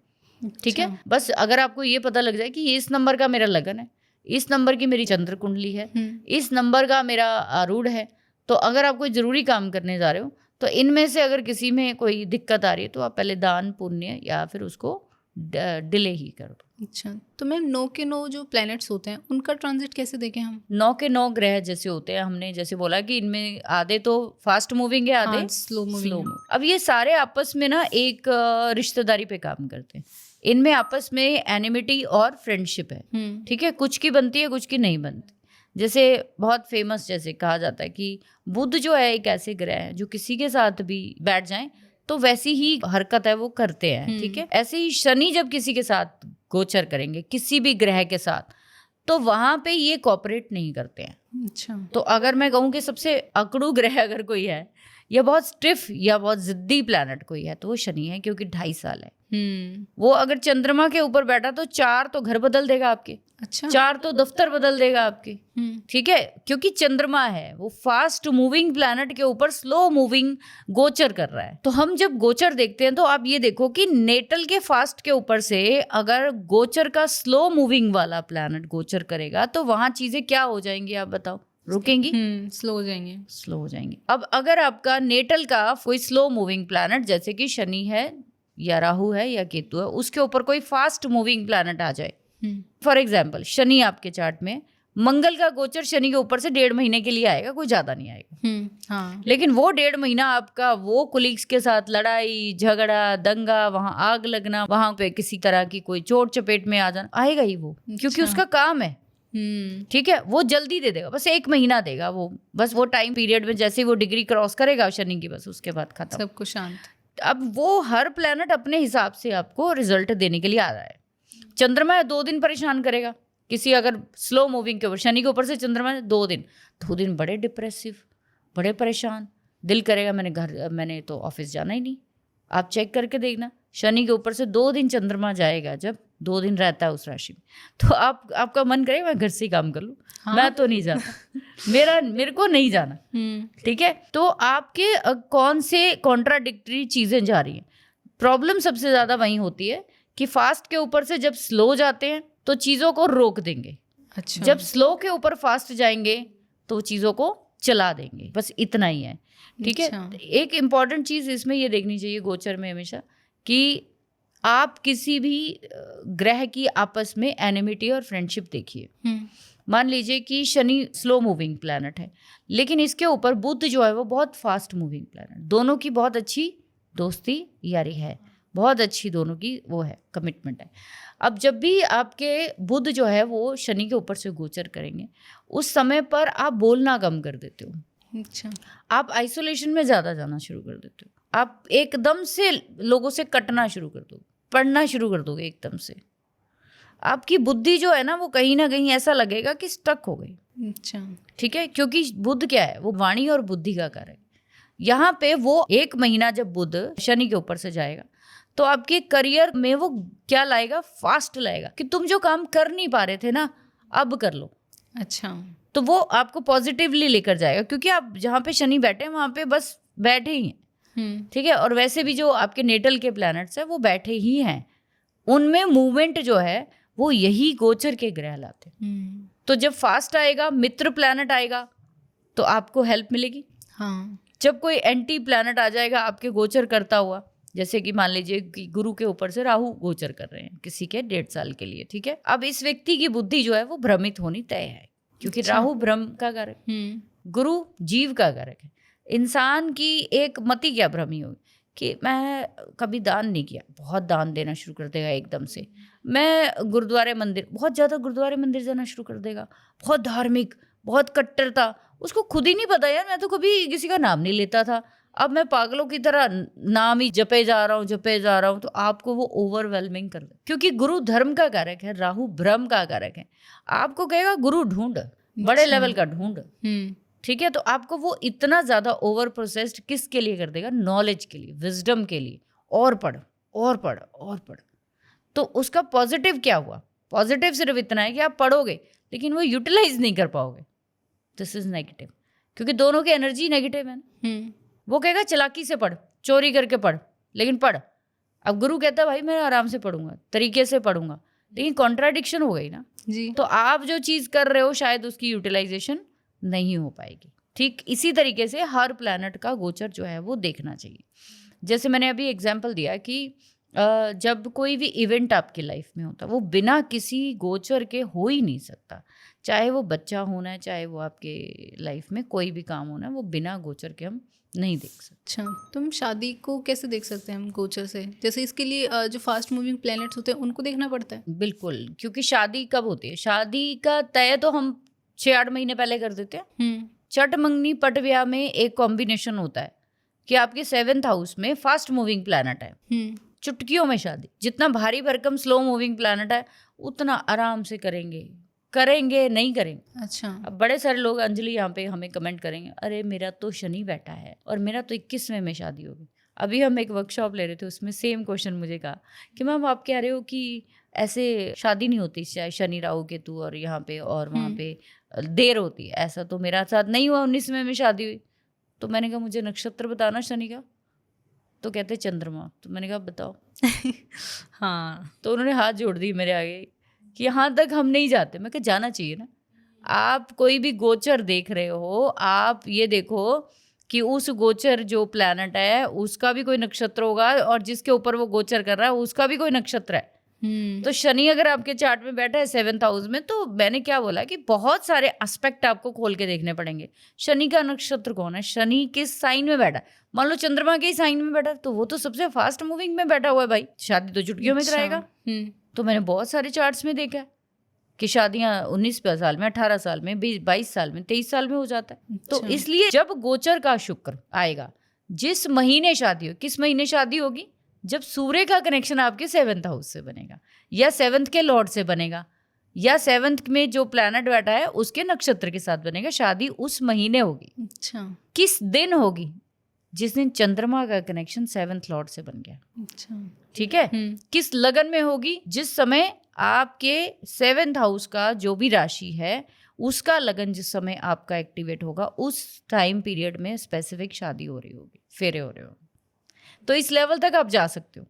ठीक है। बस अगर आपको ये पता लग जाए कि ये इस नंबर का मेरा लगन है, इस नंबर की मेरी चंद्र कुंडली है, इस नंबर का मेरा आरूढ़ है, तो अगर आप कोई ज़रूरी काम करने जा रहे हो तो इनमें से अगर किसी में कोई दिक्कत आ रही है तो आप पहले दान पुण्य या फिर उसको डिले ही कर दो। अच्छा, तो मैम 9 के 9 जो प्लैनेट्स होते हैं उनका ट्रांजिट कैसे देखें हम? 9 के 9 ग्रह जैसे होते हैं, हमने जैसे बोला कि इनमें आधे तो फास्ट मूविंग है, आधे स्लो मूविंग। अब ये सारे आपस में ना एक रिश्तेदारी पे काम करते हैं। इनमें आपस में एनिमिटी और फ्रेंडशिप है, ठीक है। कुछ की बनती है, कुछ की नहीं बनती। जैसे बहुत फेमस जैसे कहा जाता है कि बुध जो है एक ऐसे ग्रह है जो किसी के साथ भी बैठ जाएं तो वैसी ही हरकत है वो करते हैं, ठीक है। ऐसे ही शनि जब किसी के साथ गोचर करेंगे, किसी भी ग्रह के साथ, तो वहां पे ये कोऑपरेट नहीं करते हैं। अच्छा, तो अगर मैं कहूँ कि सबसे अकड़ू ग्रह अगर कोई है या बहुत स्टिफ या बहुत जिद्दी प्लैनेट कोई है तो वो शनि है, क्योंकि 2.5 साल है। वो अगर चंद्रमा के ऊपर बैठा तो 4 तो घर बदल देगा आपके, अच्छा, 4 तो दफ्तर बदल देगा आपके, ठीक है। क्योंकि चंद्रमा है वो फास्ट मूविंग प्लैनेट के ऊपर स्लो मूविंग गोचर कर रहा है। तो हम जब गोचर देखते हैं तो आप ये देखो कि नेटल के फास्ट के ऊपर से अगर गोचर का स्लो मूविंग वाला प्लैनेट गोचर करेगा तो वहां चीजें क्या हो जाएंगी आप बताओ? रुकेंगी, स्लो हो जाएंगे, स्लो हो जाएंगे। अब अगर आपका नेटल का कोई स्लो मूविंग प्लैनेट जैसे कि शनि है या राहु है या केतु है, उसके ऊपर कोई फास्ट मूविंग प्लैनेट आ जाए, फॉर एग्जाम्पल शनि आपके चार्ट में, मंगल का गोचर शनि के ऊपर से 1.5 महीने के लिए आएगा, कोई ज्यादा नहीं आएगा। हाँ। लेकिन वो 1.5 महीना आपका वो कुलीग्स के साथ लड़ाई झगड़ा दंगा, वहां आग लगना, वहां पे किसी तरह की कोई चोट चपेट में आ जाना, आएगा ही वो, क्योंकि उसका काम है, ठीक है। वो जल्दी दे देगा, बस 1 महीना देगा वो, बस वो टाइम पीरियड में जैसे वो डिग्री क्रॉस करेगा शनि की, बस उसके बाद खत्म, सब कुछ शांत। अब वो हर प्लैनेट अपने हिसाब से आपको रिजल्ट देने के लिए आ रहा है। चंद्रमा 2 दिन परेशान करेगा किसी अगर स्लो मूविंग के ऊपर, शनि के ऊपर से चंद्रमा 2 दिन बड़े डिप्रेसिव, बड़े परेशान, दिल करेगा मैंने तो ऑफिस जाना ही नहीं। आप चेक करके देखना, शनि के ऊपर से 2 दिन चंद्रमा जाएगा, जब 2 दिन रहता है उस राशि में, तो आपका मन करेगा मैं घर से ही काम कर लूँ। हाँ? मैं तो नहीं जाता, मेरे को नहीं जाना, ठीक है। तो आपके कौन से कॉन्ट्राडिक्टरी चीजें जा रही हैं? प्रॉब्लम सबसे ज्यादा वहीं होती है कि फास्ट के ऊपर से जब स्लो जाते हैं तो चीजों को रोक देंगे, अच्छा, जब स्लो के ऊपर फास्ट जाएंगे तो चीजों को चला देंगे, बस इतना ही है, ठीक है। एक इम्पॉर्टेंट चीज इसमें ये देखनी चाहिए गोचर में हमेशा कि आप किसी भी ग्रह की आपस में एनिमिटी और फ्रेंडशिप देखिए। मान लीजिए कि शनि स्लो मूविंग प्लैनेट है, लेकिन इसके ऊपर बुध जो है वो बहुत फास्ट मूविंग प्लैनेट, दोनों की बहुत अच्छी दोस्ती यारी है, बहुत अच्छी दोनों की वो है कमिटमेंट है। अब जब भी आपके बुध जो है वो शनि के ऊपर से गोचर करेंगे, उस समय पर आप बोलना कम कर देते हो, अच्छा, आप आइसोलेशन में ज़्यादा जाना शुरू कर देते हो, आप एकदम से लोगों से कटना शुरू कर दोगे, पढ़ना शुरू कर दोगे एकदम से। आपकी बुद्धि जो है ना वो कहीं ना कहीं ऐसा लगेगा कि स्टक हो गई, अच्छा, ठीक है। क्योंकि बुध क्या है, वो वाणी और बुद्धि का कारक। यहाँ पे वो 1 महीना जब बुध शनि के ऊपर से जाएगा तो आपके करियर में वो क्या लाएगा, फास्ट लाएगा कि तुम जो काम कर नहीं पा रहे थे ना अब कर लो, अच्छा, तो वो आपको पॉजिटिवली लेकर जाएगा, क्योंकि आप जहाँ पे शनि बैठे हैं वहाँ पे बस बैठे ही हैं, ठीक है। और वैसे भी जो आपके नेटल के प्लैनेट्स हैं वो बैठे ही हैं, उनमें मूवमेंट जो है वो यही गोचर के ग्रह लाते हैं। तो जब फास्ट आएगा, मित्र प्लैनेट आएगा तो आपको हेल्प मिलेगी। हाँ, जब कोई एंटी प्लैनेट आ जाएगा आपके गोचर करता हुआ, जैसे कि मान लीजिए कि गुरु के ऊपर से राहु गोचर कर रहे हैं किसी के 1.5 साल के लिए, ठीक है। अब इस व्यक्ति की बुद्धि जो है वो भ्रमित होनी तय है, क्योंकि राहु भ्रम का कारक, गुरु जीव का कारक है। इंसान की एक मति क्या भ्रमी होगी कि मैं कभी दान नहीं किया, बहुत दान देना शुरू कर देगा एकदम से। मैं गुरुद्वारे मंदिर, बहुत ज़्यादा गुरुद्वारे मंदिर जाना शुरू कर देगा, बहुत धार्मिक, बहुत कट्टरता। उसको खुद ही नहीं पता यार, मैं तो कभी किसी का नाम नहीं लेता था, अब मैं पागलों की तरह नाम ही जपे जा रहा हूँ। तो आपको वो ओवरवेलमिंग कर दे, क्योंकि गुरु धर्म का कारक है, राहु भ्रम का कारक है। आपको कहेगा गुरु ढूंढ, बड़े लेवल का ढूंढ, ठीक है। तो आपको वो इतना ज्यादा ओवर प्रोसेस्ड किसके लिए कर देगा? नॉलेज के लिए, विजडम के लिए। और पढ़ और पढ़ और पढ़। तो उसका पॉजिटिव क्या हुआ? पॉजिटिव सिर्फ इतना है कि आप पढ़ोगे लेकिन वो यूटिलाइज नहीं कर पाओगे। दिस इज नेगेटिव, क्योंकि दोनों की एनर्जी नेगेटिव है ना। वो कहेगा चालाकी से पढ़, चोरी करके पढ़, लेकिन पढ़। अब गुरु कहता है भाई मैं आराम से पढ़ूंगा, तरीके से पढ़ूंगा, लेकिन कॉन्ट्राडिक्शन हो गई ना जी। तो आप जो चीज कर रहे हो शायद उसकी यूटिलाइजेशन नहीं हो पाएगी। ठीक इसी तरीके से हर प्लैनेट का गोचर जो है वो देखना चाहिए। जैसे मैंने अभी एग्जांपल दिया कि जब कोई भी इवेंट आपकी लाइफ में होता है वो बिना किसी गोचर के हो ही नहीं सकता। चाहे वो बच्चा होना है, चाहे वो आपके लाइफ में कोई भी काम होना है, वो बिना गोचर के हम नहीं देख सकते। अच्छा, तो हम शादी को कैसे देख सकते हैं हम गोचर से? जैसे इसके लिए जो फास्ट मूविंग प्लैनेट्स होते हैं उनको देखना पड़ता है? बिल्कुल, क्योंकि शादी कब होती है? शादी का तय तो हम 6-8 महीने पहले कर देते हैं। चट मंगनी पट ब्याह में एक कॉम्बिनेशन होता है कि आपके 7th हाउस में फास्ट मूविंग प्लैनेट है, चुटकियों में शादी। जितना भारी भरकम स्लो मूविंग प्लैनेट है उतना आराम से करेंगे नहीं करेंगे। अच्छा। अब बड़े सारे लोग अंजलि यहाँ पे हमें कमेंट करेंगे, अरे मेरा तो शनि बैठा है और मेरा तो 21वें में शादी होगी। अभी हम एक वर्कशॉप ले रहे थे, उसमें सेम क्वेश्चन मुझे कहा कि मैम आप कह रहे हो कि ऐसे शादी नहीं होती शनि राहु केतु और यहाँ पे और वहाँ पे देर होती है। ऐसा तो मेरा साथ नहीं हुआ, 19वें में शादी हुई। तो मैंने कहा मुझे नक्षत्र बताना शनि का। तो कहते चंद्रमा। तो मैंने कहा बताओ। हाँ। तो उन्होंने हाथ जोड़ दी मेरे आगे कि यहाँ तक हम नहीं जाते। मैं कहा जाना चाहिए ना। आप कोई भी गोचर देख रहे हो, आप ये देखो कि उस गोचर जो प्लैनेट है उसका भी कोई नक्षत्र होगा और जिसके ऊपर वो गोचर कर रहा है उसका भी कोई नक्षत्र है। तो शनि अगर आपके चार्ट में बैठा है 7th हाउस में, तो मैंने क्या बोला कि बहुत सारे एस्पेक्ट आपको खोल के देखने पड़ेंगे। शनि का नक्षत्र कौन है, शनि किस साइन में बैठा है। मान लो चंद्रमा के साइन में बैठा है तो वो तो सबसे फास्ट मूविंग में बैठा हुआ है भाई, शादी तो चुटकियों में कराएगा। तो मैंने बहुत सारे चार्ट्स में देखा है कि शादियां 19 साल में, 18 साल में, 22 साल में, 23 साल में हो जाता है। तो इसलिए जब गोचर का शुक्र आएगा, जिस महीने शादी हो, किस महीने शादी होगी? जब सूर्य का कनेक्शन आपके 7th हाउस से बनेगा या 7th के लॉर्ड से बनेगा या 7th में जो प्लैनेट बैठा है उसके नक्षत्र के साथ बनेगा। शादी उस महीने होगी। अच्छा। किस दिन होगी? जिस दिन चंद्रमा का कनेक्शन 7th लॉर्ड से बन गया। अच्छा। ठीक है। किस लगन में होगी? जिस समय आपके 7th हाउस का जो भी राशि है उसका लगन जिस समय आपका एक्टिवेट होगा उस टाइम पीरियड में स्पेसिफिक शादी हो रही होगी, फेरे हो रहे होंगे। तो इस लेवल तक आप जा सकते हो।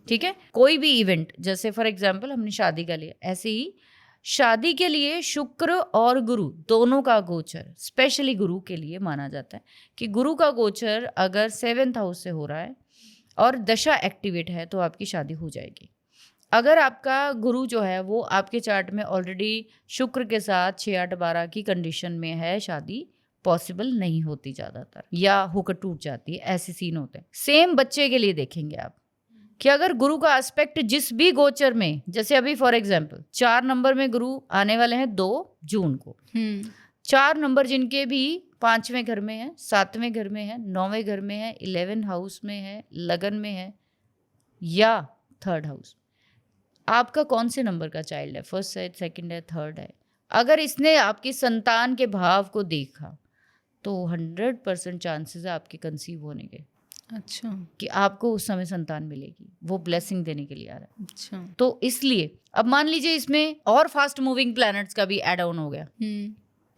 ठीक है। कोई भी इवेंट, जैसे फॉर एग्जांपल हमने शादी का लिया, ऐसे ही शादी के लिए शुक्र और गुरु दोनों का गोचर स्पेशली गुरु के लिए माना जाता है कि गुरु का गोचर अगर 7th हाउस से हो रहा है और दशा एक्टिवेट है तो आपकी शादी हो जाएगी। अगर आपका गुरु जो है वो आपके चार्ट में ऑलरेडी शुक्र के साथ 6-8-12 की कंडीशन में है, शादी पॉसिबल नहीं होती ज़्यादातर, या होकर टूट जाती है, ऐसे सीन होते हैं। सेम बच्चे के लिए देखेंगे आप कि अगर गुरु का एस्पेक्ट जिस भी गोचर में, जैसे अभी फॉर एग्जांपल 4 नंबर में गुरु आने वाले हैं 2 जून को। 4 नंबर जिनके भी 5वें घर में है, 7वें घर में है, 9वें घर में है, 11 हाउस में है, लगन में है या 3rd हाउस, आपका कौन से नंबर का चाइल्ड है? 1st है, 2nd है, 3rd है। अगर इसने आपकी संतान के भाव को देखा तो 100% चांसेस है आपके कंसीव होने के। अच्छा। कि आपको उस समय संतान मिलेगी, वो ब्लेसिंग देने के लिए आ रहा है। अच्छा। तो इसलिए अब मान लीजिए इसमें और फास्ट मूविंग प्लैनेट्स का भी ऐड ऑन हो गया।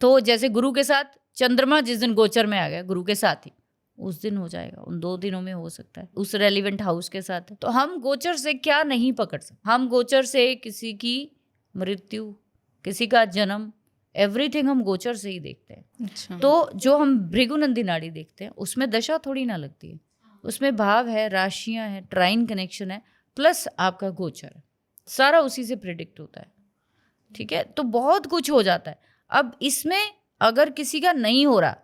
तो जैसे गुरु के साथ चंद्रमा जिस दिन गोचर में आ गया गुरु के साथ ही, उस दिन हो जाएगा, उन 2 दिनों में हो सकता है, उस रेलिवेंट हाउस के साथ है। तो हम गोचर से क्या नहीं पकड़ सकते? हम गोचर से किसी की मृत्यु, किसी का जन्म, एवरीथिंग हम गोचर से ही देखते हैं। अच्छा। तो जो हम भृगुनंदी नाड़ी देखते हैं उसमें दशा थोड़ी ना लगती है, उसमें भाव है, राशियां हैं, ट्राइन कनेक्शन है, प्लस आपका गोचर है, सारा उसी से प्रिडिक्ट होता है। ठीक है। तो बहुत कुछ हो जाता है। अब इसमें अगर किसी का नहीं हो रहा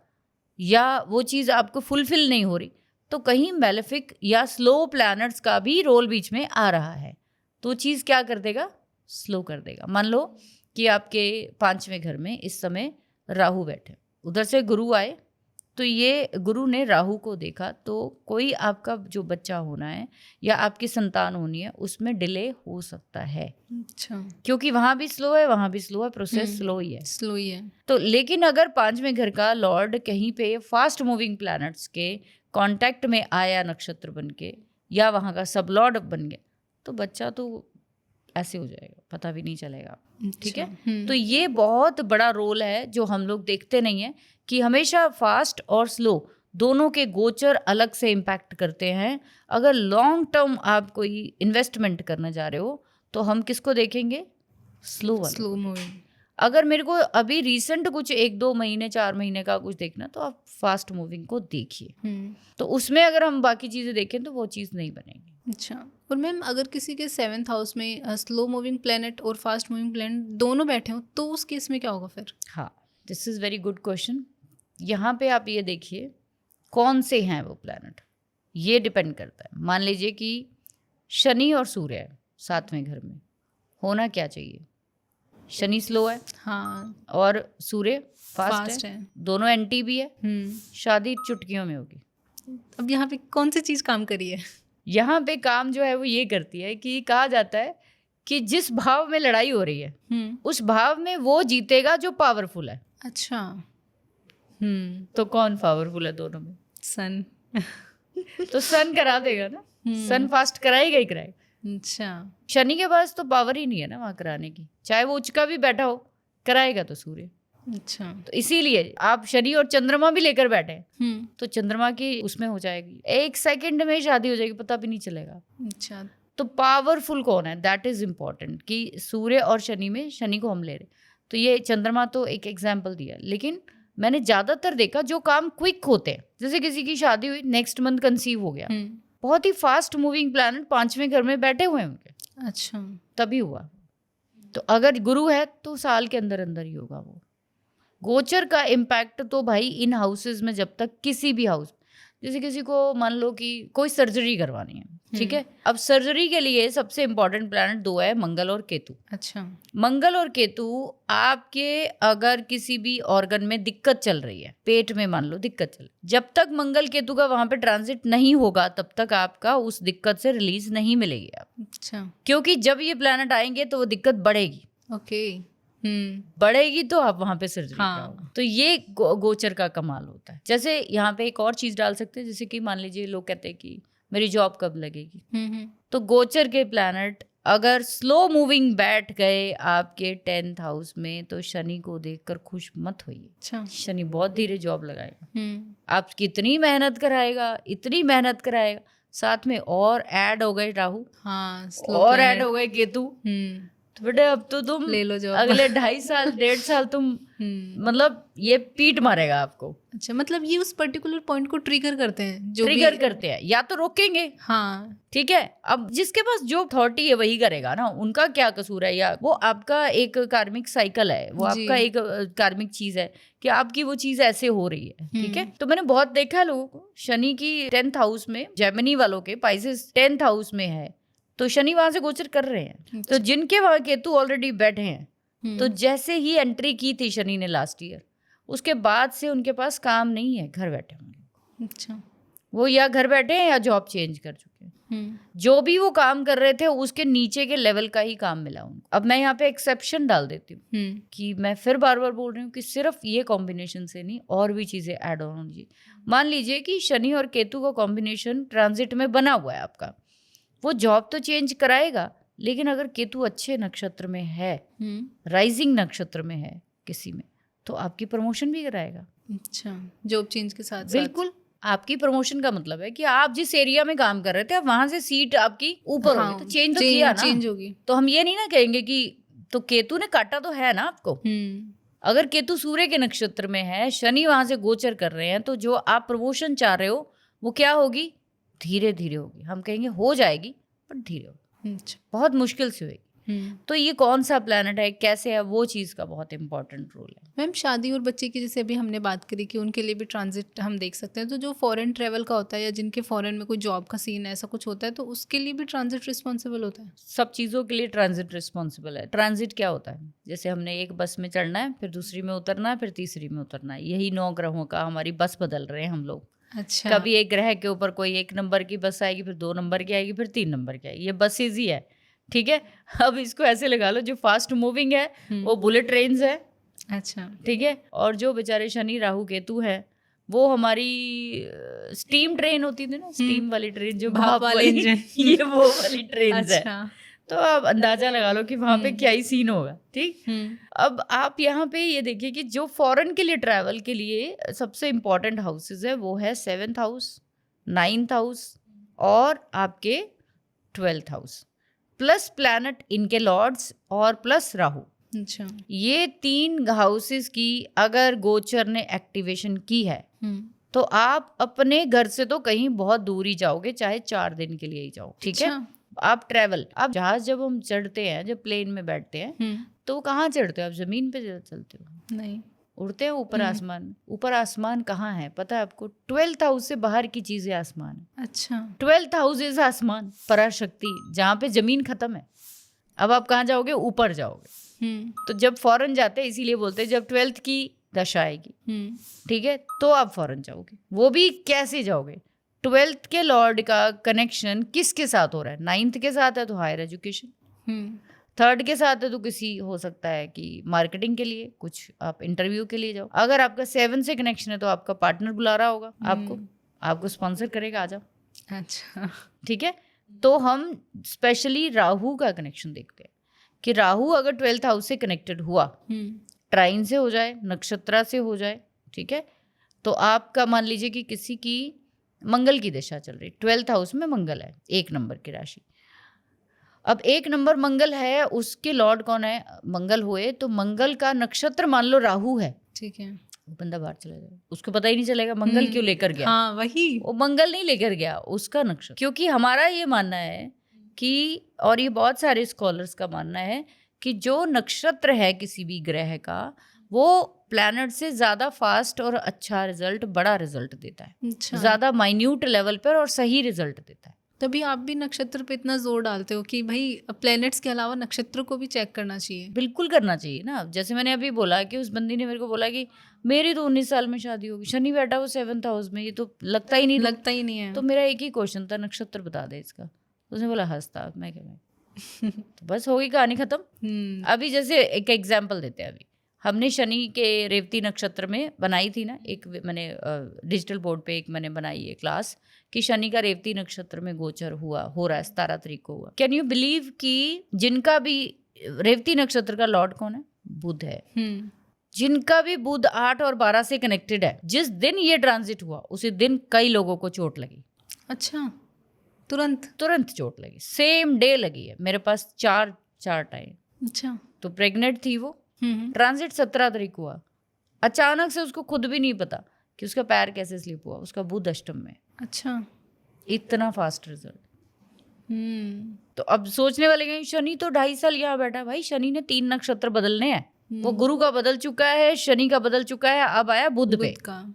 या वो चीज़ आपको फुलफिल नहीं हो रही तो कहीं मेलेफिक या स्लो प्लैनेट्स का भी रोल बीच में आ रहा है, तो चीज़ क्या कर देगा, स्लो कर देगा। मान लो कि आपके 5वें घर में इस समय राहु बैठे, उधर से गुरु आए, तो ये गुरु ने राहु को देखा, तो कोई आपका जो बच्चा होना है या आपकी संतान होनी है उसमें डिले हो सकता है। अच्छा, क्योंकि वहाँ भी स्लो है, वहाँ भी स्लो है, प्रोसेस स्लो ही है। स्लो ही है। तो लेकिन अगर 5वें घर का लॉर्ड कहीं पे फास्ट मूविंग प्लैनेट्स के कांटेक्ट में आया नक्षत्र बन के, या वहाँ का सब लॉर्ड बन गया, तो बच्चा तो ऐसे हो जाएगा, पता भी नहीं चलेगा। ठीक है, तो ये बहुत बड़ा रोल है जो हम लोग देखते नहीं है कि हमेशा फास्ट और स्लो दोनों के गोचर अलग से इम्पैक्ट करते हैं। अगर लॉन्ग टर्म आप कोई इन्वेस्टमेंट करना जा रहे हो तो हम किसको देखेंगे, स्लो मूविंग। अगर मेरे को अभी रिसेंट कुछ 1-2 महीने 4 महीने का कुछ देखना तो आप फास्ट मूविंग को देखिए। तो उसमें अगर हम बाकी चीज़ें देखें तो वो चीज़ नहीं बनेगी। अच्छा, और मैम अगर किसी के 7th हाउस में स्लो मूविंग प्लैनेट और फास्ट मूविंग प्लैनेट दोनों बैठे हो तो उस केस में क्या होगा फिर? हाँ, this is very good question. यहाँ पे आप ये देखिए कौन से हैं वो प्लैनेट, ये डिपेंड करता है। मान लीजिए कि शनि और सूर्य है 7वें घर में, होना क्या चाहिए, शनि स्लो है, हाँ, और सूर्य फास्ट है, दोनों एंटी भी है, शादी चुटकियों में होगी। अब यहाँ पे कौन सी चीज़ काम करी है? यहाँ पे काम जो है वो ये करती है कि कहा जाता है कि जिस भाव में लड़ाई हो रही है उस भाव में वो जीतेगा जो पावरफुल है। अच्छा, तो कौन पावरफुल है दोनों में? सन। तो सन करा देगा ना, सन फास्ट कराएगा ही कराएगा। अच्छा, शनि के पास तो पावर ही नहीं है ना वहाँ कराने की, चाहे वो उचका भी बैठा हो, कराएगा तो सूर्य। अच्छा, तो इसीलिए आप शनि और चंद्रमा भी लेकर बैठे हैं तो चंद्रमा की उसमें हो जाएगी, 1 सेकंड में शादी हो जाएगी, पता भी नहीं चलेगा। अच्छा, तो पावरफुल कौन है, दैट इज इम्पॉर्टेंट कि सूर्य और शनि में, शनि को हम ले रहे, तो ये चंद्रमा तो एक एग्जाम्पल दिया, लेकिन मैंने ज्यादातर देखा जो काम क्विक होते हैं, जैसे किसी की शादी हुई, नेक्स्ट मंथ कंसीव हो गया, बहुत ही फास्ट मूविंग प्लैनेट 5वें घर में बैठे हुए हैं उनके, अच्छा, तभी हुआ। तो अगर गुरु है तो साल के अंदर अंदर ही होगा वो। गोचर का इम्पैक्ट तो भाई इन हाउसेज में जब तक किसी भी हाउस, जैसे किसी को मान लो कि कोई सर्जरी करवानी है, ठीक है, अब सर्जरी के लिए सबसे इम्पोर्टेंट प्लैनेट 2 है, मंगल और केतु। अच्छा, मंगल और केतु आपके अगर किसी भी ऑर्गन में दिक्कत चल रही है, पेट में मान लो दिक्कत चल रही है, जब तक मंगल केतु का वहां पे ट्रांजिट नहीं होगा तब तक आपका उस दिक्कत से रिलीज नहीं मिलेगी आप। अच्छा, क्योंकि जब ये प्लैनेट आएंगे तो वो दिक्कत बढ़ेगी, ओके, बढ़ेगी तो आप वहां पे सर्जरी कराओगे। तो ये गोचर का कमाल होता है। जैसे यहाँ पे एक और चीज डाल सकते हैं, जैसे कि मान लीजिए लोग कहते हैं कि मेरी जॉब कब लगेगी, तो गोचर के प्लैनेट अगर स्लो मूविंग बैठ गए आपके 10th हाउस में तो शनि को देखकर खुश मत होइए। अच्छा, शनि बहुत धीरे जॉब लगाएगा, आप कितनी मेहनत कराएगा, इतनी मेहनत कराएगा, साथ में और ऐड हो गए राहु, हाँ, और ऐड हो गए केतु, तो बेटे अब तो तुम ले लो जॉब, अगले 2.5 साल 1.5 साल तुम मतलब ये पीट मारेगा आपको। अच्छा, मतलब ये उस पर्टिकुलर पॉइंट को ट्रिगर करते हैं, जो ट्रिगर करते हैं या तो रोकेंगे, हाँ, ठीक है। अब जिसके पास जो अथॉरिटी है वही करेगा ना, उनका क्या कसूर है, या वो आपका एक कार्मिक साइकिल है, वो आपका एक कार्मिक चीज है कि आपकी वो चीज ऐसे हो रही है, ठीक है। तो मैंने बहुत देखा है लोगों को, शनि की 10th हाउस में, जेमिनी वालों के पाइसेस 10th हाउस में है तो शनि वहां से गोचर कर रहे हैं, तो जिनके वहां केतु ऑलरेडी बैठे हैं, तो जैसे ही एंट्री की थी शनि ने लास्ट ईयर, उसके बाद से उनके पास काम नहीं है, घर बैठे होंगे। अच्छा, वो या घर बैठे हैं या जॉब चेंज कर चुके हैं, जो भी वो काम कर रहे थे उसके नीचे के लेवल का ही काम मिला उनको। अब मैं यहाँ पे एक्सेप्शन डाल देती हूँ कि मैं फिर बार बार बोल रही हूँ कि सिर्फ ये कॉम्बिनेशन से नहीं, और भी चीजें ऐड ऑन होनी। मान लीजिए कि शनि और केतु का कॉम्बिनेशन ट्रांजिट में बना हुआ है आपका, वो जॉब तो चेंज कराएगा, लेकिन अगर केतु अच्छे नक्षत्र में है, राइजिंग नक्षत्र में है किसी में, तो आपकी प्रमोशन भी कराएगा। अच्छा, जॉब चेंज के साथ बिल्कुल, आपकी प्रमोशन का मतलब है कि आप जिस एरिया में काम कर रहे थे, अब वहां से सीट आपकी ऊपर होगी, तो चेंज तो किया ना, चेंज होगी। तो हम ये नहीं ना कहेंगे कि तो केतु ने काटा तो है ना आपको। अगर केतु सूर्य के नक्षत्र में है, शनि वहां से गोचर कर रहे हैं, तो जो आप प्रमोशन चाह रहे हो वो क्या होगी, धीरे धीरे होगी। हम कहेंगे हो जाएगी पर धीरे होगी, बहुत मुश्किल से होगी। तो ये कौन सा प्लैनेट है, कैसे है, वो चीज़ का बहुत इंपॉर्टेंट रोल है। मैम शादी और बच्चे की जैसे अभी हमने बात करी कि उनके लिए भी ट्रांजिट हम देख सकते हैं, तो जो फॉरेन ट्रैवल का होता है या जिनके फॉरेन में कोई जॉब का सीन ऐसा कुछ होता है तो उसके लिए भी ट्रांजिट रिस्पॉन्सिबल होता है? सब चीज़ों के लिए ट्रांजिट रिस्पॉन्सिबल है। ट्रांजिट क्या होता है, जैसे हमने एक बस में चढ़ना है, फिर दूसरी में उतरना है, फिर तीसरी में उतरना है। यही 9 ग्रहों का हमारी बस बदल रहे हैं हम लोग। अच्छा। कभी एक ग्रह के ऊपर कोई 1 नंबर की बस आएगी, फिर 2 नंबर की आएगी, फिर 3 नंबर की आएगी। ये बसेज ही है, ठीक है। अब इसको ऐसे लगा लो, जो फास्ट मूविंग है वो बुलेट ट्रेन्स है, अच्छा, ठीक है। और जो बेचारे शनि राहु केतु है वो हमारी स्टीम ट्रेन होती थी ना, स्टीम वाली ट्रेन, जो भाप वाली इंजन। ये वो वाली ट्रेन है। अच्छा। तो आप अंदाजा लगा लो कि वहां पे क्या ही सीन होगा, ठीक। हम्म, अब आप यहाँ पे ये देखिए कि जो फॉरेन के लिए ट्रैवल के लिए सबसे इम्पोर्टेंट हाउसेज है वो है 7th हाउस, 9th हाउस और आपके 12th हाउस, प्लस प्लैनेट इनके लॉर्ड्स और प्लस राहु। अच्छा। ये 3 हाउसेस की अगर गोचर ने एक्टिवेशन की है तो आप अपने घर से तो कहीं बहुत दूर ही जाओगे, चाहे 4 दिन के लिए ही जाओ, ठीक है। अच्छा। आप ट्रैवल, आप जहाज जब हम चढ़ते हैं, जब प्लेन में बैठते हैं तो कहाँ चढ़ते हो आप? जमीन पे चलते हो? नहीं, उड़ते हैं ऊपर आसमान में। ऊपर आसमान कहाँ है पता है आपको? 12th हाउस से बाहर की चीजें आसमान है। अच्छा। 12th हाउस इज आसमान, पराशक्ति, जहाँ पे जमीन खत्म है। अब आप कहाँ जाओगे? ऊपर जाओगे। तो जब फॉरेन जाते हैं इसीलिए बोलते हैं जब 12th की दशा आएगी, ठीक है, तो आप फॉरेन जाओगे। वो भी कैसे जाओगे? 12th के लॉर्ड का कनेक्शन किसके साथ हो रहा है? 9th के साथ है तो हायर एजुकेशन, 3rd के साथ है तो किसी हो सकता है कि मार्केटिंग के लिए, कुछ आप इंटरव्यू के लिए जाओ। अगर आपका 7 से कनेक्शन है तो आपका पार्टनर बुला रहा होगा आपको स्पॉन्सर करेगा, आ जाओ। अच्छा। ठीक है। तो हम स्पेशली राहु का कनेक्शन देखते हैं कि राहु अगर 12th हाउस से कनेक्टेड हुआ, ट्राइन से हो जाए, नक्षत्रा से हो जाए, ठीक है, तो आपका मान लीजिए कि किसी की मंगल की दशा चल रही, 12th हाउस में मंगल है, 1 नंबर की राशि। अब 1 नंबर मंगल है, उसके लॉर्ड कौन है? मंगल हुए, तो मंगल का नक्षत्र मान लो राहु है, ठीक है। वो बंदा बाहर चला जाएगा, उसको पता ही नहीं चलेगा मंगल क्यों लेकर गया। हाँ, वही, वो मंगल नहीं लेकर गया, उसका नक्षत्र। क्योंकि हमारा ये मानना है कि, और ये बहुत सारे स्कॉलर्स का मानना है कि जो नक्षत्र है किसी भी ग्रह का, वो प्लैनेट से ज्यादा फास्ट और अच्छा रिजल्ट, बड़ा रिजल्ट देता है, अच्छा। ज्यादा माइन्यूट लेवल पर और सही रिजल्ट देता है। तभी आप भी नक्षत्र पे इतना जोर डालते हो कि भाई प्लैनेट्स के अलावा नक्षत्र को भी चेक करना चाहिए। बिल्कुल करना चाहिए ना। जैसे मैंने अभी बोला कि उस बंदी ने मेरे को बोला कि मेरी तो 19 साल में शादी होगी, शनि बैठा वो 7th हाउस में, ये तो लगता ही नहीं है। तो मेरा एक ही क्वेश्चन था, नक्षत्र बता दे इसका। तो उसने बोला हंसता, मैं क्या तो बस होगी कहानी खत्म। अभी जैसे एक एग्जाम्पल देते हैं, अभी हमने शनि के रेवती नक्षत्र में बनाई थी ना, एक मैंने डिजिटल बोर्ड पे एक मैंने बनाई है क्लास कि शनि का रेवती नक्षत्र में गोचर हो रहा है, 17 तारीख को हुआ। कैन यू बिलीव कि जिनका भी रेवती नक्षत्र का लॉर्ड कौन है? बुध है। जिनका भी बुध 8 और 12 से कनेक्टेड है, जिस दिन ये ट्रांजिट हुआ उसी दिन कई लोगों को चोट लगी। अच्छा, तुरंत चोट लगी, सेम डे लगी है। मेरे पास 4 चार्ट आए। अच्छा। तो प्रेग्नेंट थी वो, ट्रांजिट 17 तारीख हुआ, अचानक से उसको खुद भी नहीं पता कि उसका पैर कैसे स्लिप हुआ, उसका बुध अष्टम में। अच्छा। इतना फास्ट रिजल्ट। तो अब सोचने वाले कहीं शनि तो 2.5 साल यहाँ बैठा है। भाई शनि ने 3 नक्षत्र बदलने हैं, वो गुरु का बदल चुका है, शनि का बदल चुका है, अब आया बुध पे।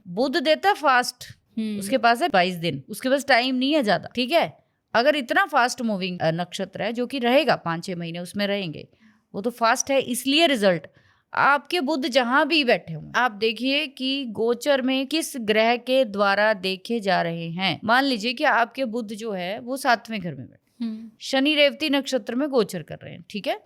बुध देता फास्ट, उसके पास है 22 दिन, उसके पास टाइम नहीं है ज्यादा, ठीक है। अगर इतना फास्ट मूविंग नक्षत्र है जो कि रहेगा 5-6 महीने उसमें रहेंगे, वो तो फास्ट है, इसलिए रिजल्ट। आपके बुध जहां भी बैठे हों, आप देखिए कि गोचर में किस ग्रह के द्वारा देखे जा रहे हैं। मान लीजिए कि आपके बुध जो है वो 7वें घर में बैठे, शनि रेवती नक्षत्र में गोचर कर रहे हैं, ठीक है।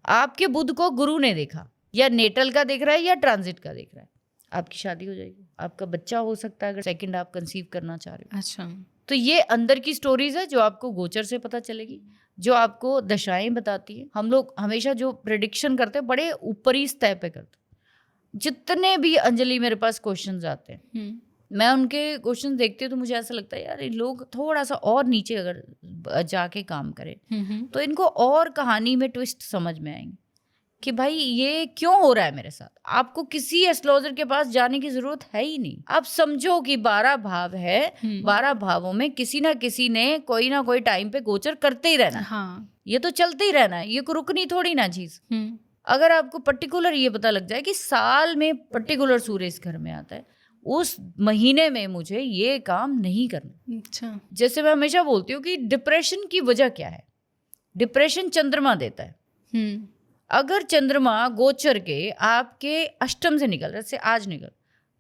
आपके बुध को गुरु ने देखा, या नेटल का देख रहा है या ट्रांजिट का देख रहा है, आपकी शादी हो जाएगी, आपका बच्चा हो सकता है अगर सेकंड आप कंसीव करना चाह रहे हो। अच्छा। तो ये अंदर की स्टोरीज है जो आपको गोचर से पता चलेगी, जो आपको दशाएं बताती है। हम लोग हमेशा जो प्रेडिक्शन करते हैं बड़े ऊपरी स्तर पे करते हैं। जितने भी अंजलि मेरे पास क्वेश्चंस आते हैं, मैं उनके क्वेश्चन देखती हूँ तो मुझे ऐसा लगता है यार ये लोग थोड़ा सा और नीचे अगर जाके काम करें तो इनको और कहानी में ट्विस्ट समझ में आएंगे कि भाई ये क्यों हो रहा है मेरे साथ। आपको किसी एस्ट्रोलॉजर के पास जाने की जरूरत है ही नहीं। आप समझो कि 12 भाव है, 12 भावों में किसी ना किसी ने कोई ना कोई टाइम पे गोचर करते ही रहना है। हाँ। ये तो चलते ही रहना है, ये को रुकनी थोड़ी ना चीज। अगर आपको पर्टिकुलर ये पता लग जाए कि साल में पर्टिकुलर सूर्य इस घर में आता है, उस महीने में मुझे ये काम नहीं करना। अच्छा। जैसे मैं हमेशा बोलती हूँ कि डिप्रेशन की वजह क्या है? डिप्रेशन चंद्रमा देता है। अगर चंद्रमा गोचर के आपके अष्टम से निकल, जैसे आज निकल,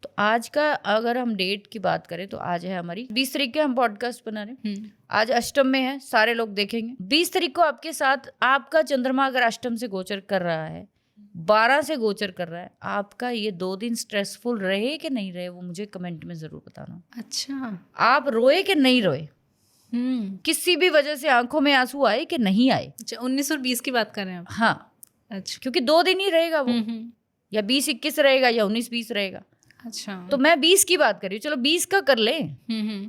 तो आज का अगर हम डेट की बात करें तो आज है हमारी 20 तारीख के हम पॉडकास्ट बना रहे हैं, आज अष्टम में है, सारे लोग देखेंगे। 20 तारीख को आपके साथ आपका चंद्रमा अगर अष्टम से गोचर कर रहा है, 12 से गोचर कर रहा है, आपका ये 2 दिन स्ट्रेसफुल रहे कि नहीं रहे, वो मुझे कमेंट में जरूर बताना। अच्छा। आप रोए कि नहीं रोए, किसी भी वजह से आंखों में आंसू आए कि नहीं आए। अच्छा, 19 और 20 की बात कर रहे हैं आप? हाँ। अच्छा। क्योंकि 2 दिन ही रहेगा वो, या 20-21 रहेगा या 19-20 रहेगा। अच्छा। तो मैं 20 की बात कर रही हूँ, चलो 20 का कर ले।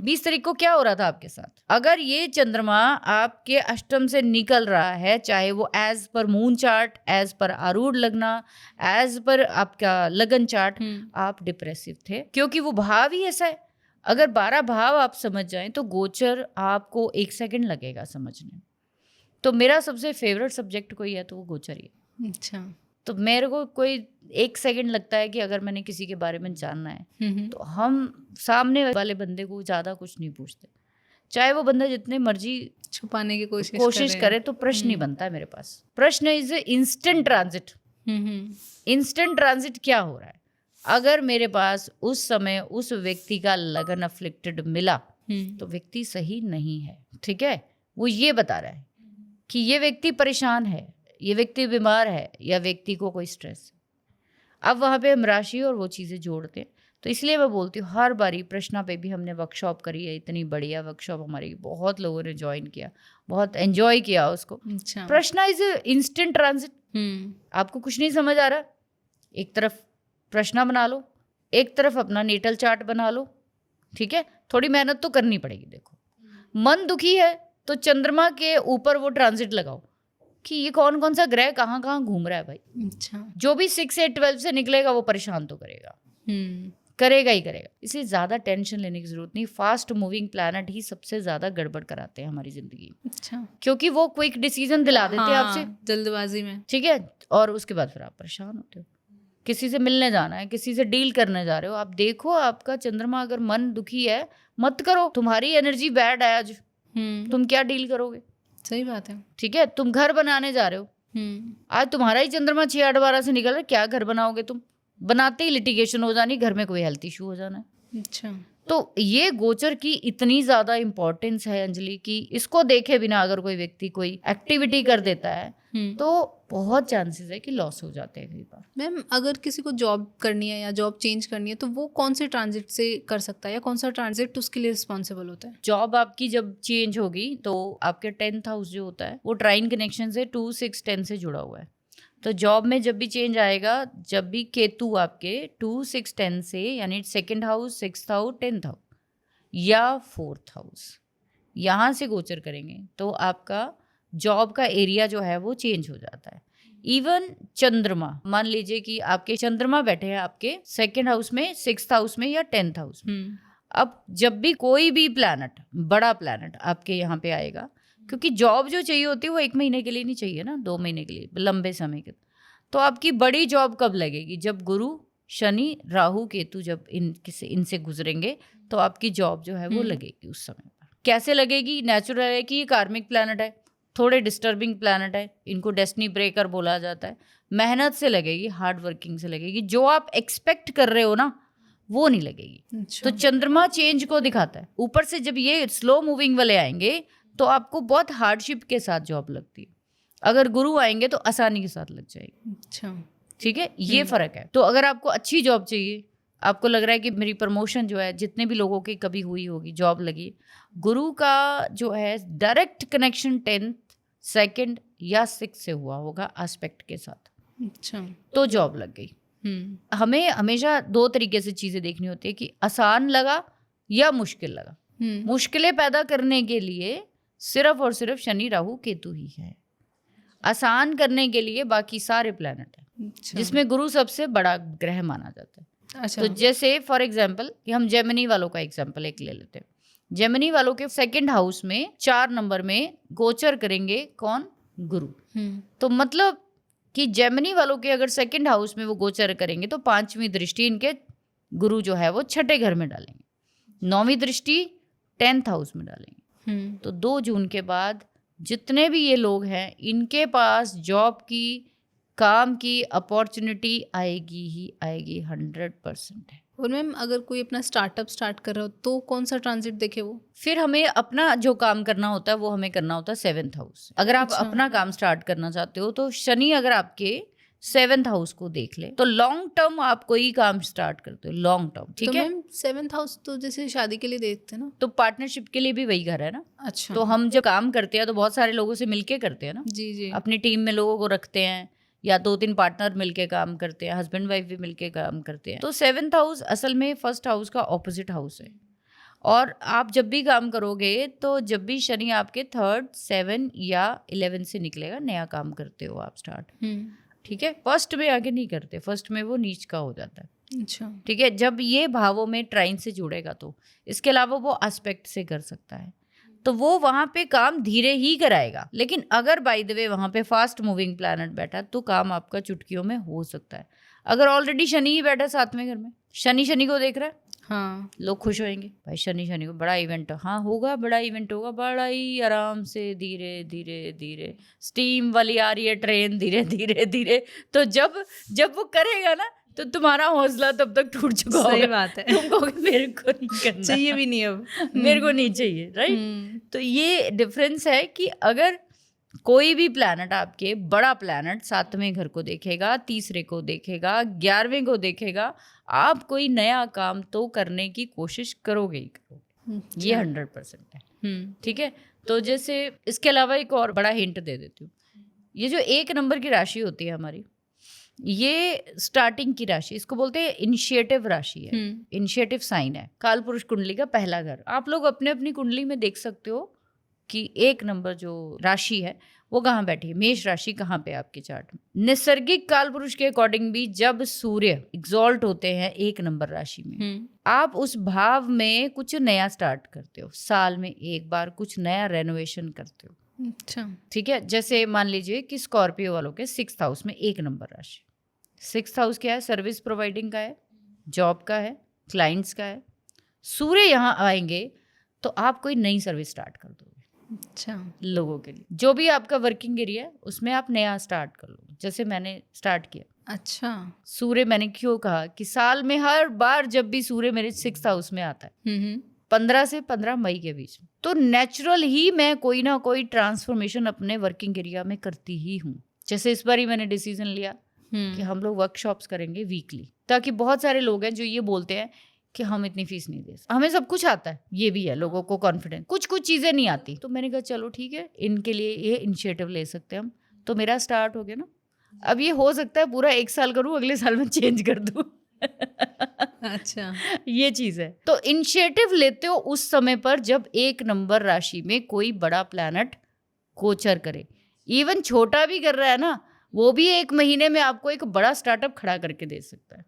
20 तारीख को क्या हो रहा था आपके साथ? अगर ये चंद्रमा आपके अष्टम से निकल रहा है, चाहे वो as per moon chart, as per आरूढ़ लगना, एज पर आपका लगन चार्ट, आप डिप्रेसिव थे, क्योंकि वो भाव ही ऐसा है। अगर 12 भाव आप समझ जाएं तो गोचर आपको 1 सेकंड लगेगा समझने। तो मेरा सबसे फेवरेट सब्जेक्ट कोई है तो वो गोचर ही है। अच्छा। तो मेरे को कोई 1 सेकंड लगता है कि अगर मैंने किसी के बारे में जानना है तो हम सामने वाले बंदे को ज़्यादा कुछ नहीं पूछते, चाहे वो बंदा जितने मर्जी छुपाने की कोशिश करे तो प्रश्न नहीं बनता है मेरे पास। प्रश्न is instant transit. Instant transit क्या हो रहा है? अगर मेरे पास उस समय उस व्यक्ति का लगन अफ्लिक्टेड मिला तो व्यक्ति सही नहीं है, ठीक है, वो ये बता रहा है कि ये व्यक्ति परेशान है, ये व्यक्ति बीमार है, या व्यक्ति को कोई स्ट्रेस। अब वहाँ पे हम राशि और वो चीज़ें जोड़ते हैं। तो इसलिए मैं बोलती हूँ, हर बारी प्रश्ना पे भी हमने वर्कशॉप करी है, इतनी बढ़िया वर्कशॉप हमारी, बहुत लोगों ने ज्वाइन किया, बहुत एंजॉय किया उसको। अच्छा। प्रश्ना इज इंस्टेंट ट्रांजिट। आपको कुछ नहीं समझ आ रहा, एक तरफ प्रश्ना बना लो, एक तरफ अपना नेटल चार्ट बना लो, ठीक है। थोड़ी मेहनत तो करनी पड़ेगी। देखो मन दुखी है तो चंद्रमा के ऊपर वो ट्रांजिट लगाओ कि ये कौन कौन सा ग्रह कहाँ कहाँ घूम रहा है भाई। अच्छा। जो भी 6 से 12 से निकलेगा वो परेशान तो करेगा, करेगा ही करेगा। इसलिए ज्यादा टेंशन लेने की जरूरत नहीं। फास्ट मूविंग प्लैनेट ही सबसे ज्यादा गड़बड़ कराते हैं हमारी जिंदगी में। अच्छा। क्योंकि वो क्विक डिसीजन दिला देते हैं आपसे जल्दबाजी में, ठीक है, और उसके बाद फिर आप परेशान होते हो। किसी से मिलने जाना है, किसी से डील करने जा रहे हो, आप देखो आपका चंद्रमा अगर मन दुखी है मत करो। तुम्हारी एनर्जी बैड है आज, तुम क्या डील करोगे? सही बात है, ठीक है। तुम घर बनाने जा रहे हो, आज तुम्हारा ही चंद्रमा 6-8-12 से निकल रहा है, क्या घर बनाओगे तुम? बनाते ही लिटिगेशन हो जानी, घर में कोई हेल्थ इशू हो जाना है। अच्छा। तो ये गोचर की इतनी ज्यादा इंपॉर्टेंस है अंजलि कि इसको देखे बिना अगर कोई व्यक्ति कोई एक्टिविटी कर देता है तो बहुत चांसेस है कि लॉस हो जाते हैं कई बार। मैम अगर किसी को जॉब करनी है या जॉब चेंज करनी है तो वो कौन से ट्रांजिट से कर सकता है, या कौन सा ट्रांजिट उसके लिए रिस्पॉन्सिबल होता है? जॉब आपकी जब चेंज होगी तो आपके 10th हाउस जो होता है वो ट्राइन कनेक्शन से 2, 6, 10 से जुड़ा हुआ है। तो जॉब में जब भी चेंज आएगा, जब भी केतु आपके 2, 6, 10 से, यानी 2nd house, 6th house, 10th house या 4th हाउस यहाँ से गोचर करेंगे तो आपका जॉब का एरिया जो है वो चेंज हो जाता है। इवन चंद्रमा, मान लीजिए कि आपके चंद्रमा बैठे हैं आपके 2nd हाउस में, 6th हाउस में या 10th हाउस में। अब जब भी कोई भी प्लैनेट, बड़ा प्लैनेट आपके यहाँ पे आएगा, क्योंकि जॉब जो चाहिए होती है वो 1 महीने के लिए नहीं चाहिए ना, 2 महीने के लिए, लंबे समय के। तो आपकी बड़ी जॉब कब लगेगी? जब गुरु, शनि, राहु, केतु जब इनसे गुजरेंगे तो आपकी जॉब जो है वो लगेगी उस समय पर। कैसे लगेगी? नेचुरल है कि ये कार्मिक प्लैनेट है, थोड़े डिस्टर्बिंग प्लैनेट है, इनको डेस्टिनी ब्रेकर बोला जाता है। मेहनत से लगेगी, हार्ड वर्किंग से लगेगी, जो आप एक्सपेक्ट कर रहे हो ना वो नहीं लगेगी। अच्छा। तो चंद्रमा चेंज को दिखाता है। ऊपर से जब ये स्लो मूविंग वाले आएंगे तो आपको बहुत हार्डशिप के साथ जॉब लगती है, अगर गुरु आएंगे तो आसानी के साथ लग जाएगी। अच्छा, ठीक है, ये फर्क है। तो अगर आपको अच्छी जॉब चाहिए, आपको लग रहा है कि मेरी प्रमोशन जो है, जितने भी लोगों की कभी हुई होगी, जॉब लगी, गुरु का जो है डायरेक्ट कनेक्शन 10th, 2nd या 6th से हुआ होगा एस्पेक्ट के साथ, अच्छा, तो जॉब लग गई। हमें हमेशा 2 तरीके से चीजें देखनी होती है कि आसान लगा या मुश्किल लगा। मुश्किलें पैदा करने के लिए सिर्फ और सिर्फ शनि, राहु, केतु ही है। आसान करने के लिए बाकी सारे प्लैनेट है, अच्छा जिसमें गुरु सबसे बड़ा ग्रह माना जाता है। अच्छा तो जैसे फॉर एग्जाम्पल कि हम जेमिनी वालों का एग्जाम्पल एक ले लेते हैं। जेमिनी वालों के 2nd हाउस में 4 नंबर में गोचर करेंगे कौन? गुरु। तो मतलब कि जेमिनी वालों के अगर 2nd हाउस में वो गोचर करेंगे तो 5वीं दृष्टि इनके गुरु जो है वो 6ठे घर में डालेंगे, 9वीं दृष्टि 10th हाउस में डालेंगे। तो 2 जून के बाद जितने भी ये लोग हैं इनके पास जॉब की, काम की अपॉर्चुनिटी आएगी ही आएगी, 100% है। और मैम अगर कोई अपना स्टार्टअप स्टार्ट कर रहा हो तो कौन सा ट्रांजिट देखे वो? फिर हमें अपना जो काम करना होता है वो हमें करना होता है 7th हाउस। अगर आप अच्छा। अपना काम स्टार्ट करना चाहते हो तो शनि अगर आपके 7th हाउस को देख ले तो लॉन्ग टर्म आप कोई काम स्टार्ट करते हो, लॉन्ग टर्म, ठीक तो है। मैम 7th हाउस तो जैसे शादी के लिए देखते हैं ना। तो पार्टनरशिप के लिए भी वही घर है ना। अच्छा तो हम जब काम करते हैं तो बहुत सारे लोगों से मिलके करते हैं ना, जी जी अपनी टीम में लोगों को रखते हैं या 2-3 पार्टनर मिलके काम करते हैं, हस्बैंड वाइफ भी मिलके काम करते हैं। तो 7th हाउस असल में 1st हाउस का ऑपोजिट हाउस है। और आप जब भी काम करोगे तो जब भी शनि आपके 3rd, 7 या 11 से निकलेगा, नया काम करते हो आप स्टार्ट, ठीक है। 1st में आगे नहीं करते, 1st में वो नीच का हो जाता है, अच्छा ठीक है। जब ये भावों में ट्राइन से जुड़ेगा तो इसके अलावा वो एस्पेक्ट से कर सकता है, तो वो वहां पे काम धीरे ही कराएगा। लेकिन अगर बाय द वे वहां पे फास्ट मूविंग प्लैनेट बैठा तो काम आपका चुटकियों में हो सकता है। अगर ऑलरेडी शनि ही बैठा 7वें घर में, शनि को देख रहा है, हाँ लोग खुश होंगे, भाई शनि को बड़ा इवेंट, हाँ होगा, बड़ा इवेंट होगा, बड़ा ही आराम से धीरे धीरे धीरे स्टीम वाली आ रही है ट्रेन, धीरे धीरे धीरे। तो जब वो करेगा ना तो तुम्हारा हौसला तब तक टूट चुका होगा। सही बात है। तुम कहोगे मेरे को नहीं करना, चाहिए भी नहीं अब मेरे को नहीं चाहिए, राइट। तो ये डिफरेंस है कि अगर कोई भी प्लैनेट आपके बड़ा प्लैनेट 7वें घर को देखेगा, 3रे को देखेगा, 11वें को देखेगा, आप कोई नया काम तो करने की कोशिश करोगे ही करोगे, ये 100% है, ठीक है। तो जैसे इसके अलावा एक और बड़ा हिंट दे देती हूँ, ये जो 1 नंबर की राशि होती है हमारी, ये स्टार्टिंग की राशि, इसको बोलते हैं इनिशिएटिव राशि है, इनिशिएटिव साइन है, काल पुरुष कुंडली का पहला घर। आप लोग अपने अपनी कुंडली में देख सकते हो कि 1 नंबर जो राशि है वो कहाँ बैठी है, मेष राशि कहाँ पे आपके चार्ट में। नैसर्गिक काल पुरुष के अकॉर्डिंग भी जब सूर्य एग्जॉल्ट होते हैं 1 नंबर राशि में, आप उस भाव में कुछ नया स्टार्ट करते हो, साल में एक बार कुछ नया रेनोवेशन करते हो, अच्छा ठीक है। जैसे मान लीजिए कि स्कॉर्पियो वालों के 6th हाउस में 1 नंबर राशि, 6th हाउस क्या है, सर्विस प्रोवाइडिंग का है, जॉब का है, क्लाइंट्स का है। सूर्य यहाँ आएंगे तो आप कोई नई सर्विस स्टार्ट कर दोगे, अच्छा लोगों के लिए, जो भी आपका वर्किंग एरिया है उसमें आप नया स्टार्ट कर लो, जैसे मैंने स्टार्ट किया। अच्छा सूर्य, मैंने क्यों कहा कि साल में हर बार जब भी सूर्य मेरे 6th हाउस में आता है 15 से 15 मई के बीच में, तो नेचुरल ही मैं कोई ना कोई ट्रांसफॉर्मेशन अपने वर्किंग एरिया में करती ही हूँ। जैसे इस बार ही मैंने डिसीजन लिया कि हम लोग वर्कशॉप्स करेंगे वीकली, ताकि बहुत सारे लोग हैं जो ये बोलते हैं कि हम इतनी फीस नहीं दे सकते, हमें सब कुछ आता है, ये भी है लोगों को कॉन्फिडेंस, कुछ चीजें नहीं आती। तो मैंने कहा चलो ठीक है, इनके लिए ये इनिशिएटिव ले सकते हैं हम। तो मेरा स्टार्ट हो गया ना, अब ये हो सकता है पूरा 1 साल करूँ, अगले साल में चेंज कर दूँ अच्छा ये चीज है। तो इनिशिएटिव लेते हो उस समय पर जब 1 नंबर राशि में कोई बड़ा प्लैनेट गोचर करे, इवन छोटा भी कर रहा है ना, वो भी 1 महीने में आपको एक बड़ा स्टार्टअप खड़ा करके दे सकता है,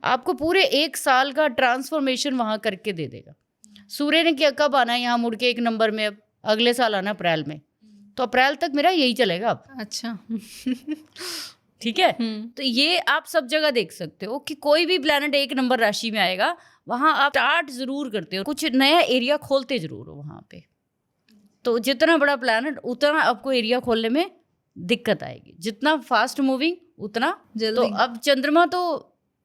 आपको पूरे 1 साल का ट्रांसफॉर्मेशन वहां करके दे देगा। सूर्य ने क्या कब आना है यहाँ मुड़ के 1 नंबर में, अब अगले साल आना अप्रैल में, तो अप्रैल तक मेरा यही चलेगा अब, अच्छा ठीक है। तो ये आप सब जगह देख सकते हो कि कोई भी प्लैनेट 1 नंबर राशि में आएगा, वहां आप स्टार्ट जरूर करते हो, कुछ नया एरिया खोलते जरूर हो वहां पे। तो जितना बड़ा प्लैनेट उतना आपको एरिया खोलने में दिक्कत आएगी, जितना फास्ट मूविंग उतना जल्दी। तो अब चंद्रमा तो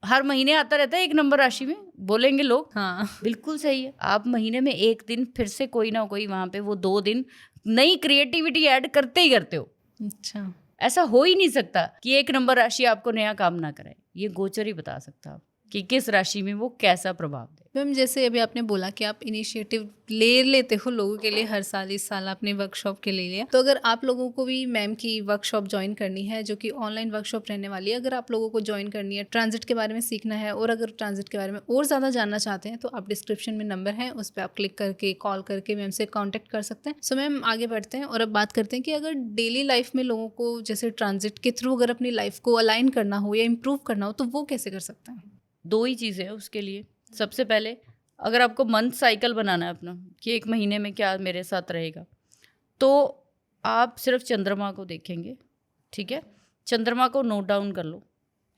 हर महीने आता रहता है 1 नंबर राशि में, बोलेंगे लोग, हाँ बिल्कुल सही है। आप महीने में 1 दिन फिर से कोई ना कोई वहां पे वो 2 दिन नई क्रिएटिविटी ऐड करते ही करते हो। अच्छा ऐसा हो ही नहीं सकता कि 1 नंबर राशि आपको नया काम ना कराए, ये गोचर ही बता सकता आप। कि किस राशि में वो कैसा प्रभाव दे। मैम जैसे अभी आपने बोला कि आप इनिशिएटिव ले लेते हो लोगों के लिए, हर साल इस साल आपने वर्कशॉप के लिए लिया, तो अगर आप लोगों को भी मैम की वर्कशॉप ज्वाइन करनी है जो कि ऑनलाइन वर्कशॉप रहने वाली है, अगर आप लोगों को ज्वाइन करनी है, ट्रांजिट के बारे में सीखना है और अगर ट्रांजिट के बारे में और ज़्यादा जानना चाहते हैं तो आप डिस्क्रिप्शन में नंबर है उस पर आप क्लिक करके कॉल करके मैम से कॉन्टैक्ट कर सकते हैं। सो मैम आगे बढ़ते हैं और अब बात करते हैं कि अगर डेली लाइफ में लोगों को जैसे ट्रांजिट के थ्रू अगर अपनी लाइफ को अलाइन करना हो या इम्प्रूव करना हो तो वो कैसे कर सकते हैं? 2 ही चीज़ें हैं उसके लिए। सबसे पहले अगर आपको मंथ साइकिल बनाना है अपना कि 1 महीने में क्या मेरे साथ रहेगा, तो आप सिर्फ चंद्रमा को देखेंगे, ठीक है? चंद्रमा को नोट डाउन कर लो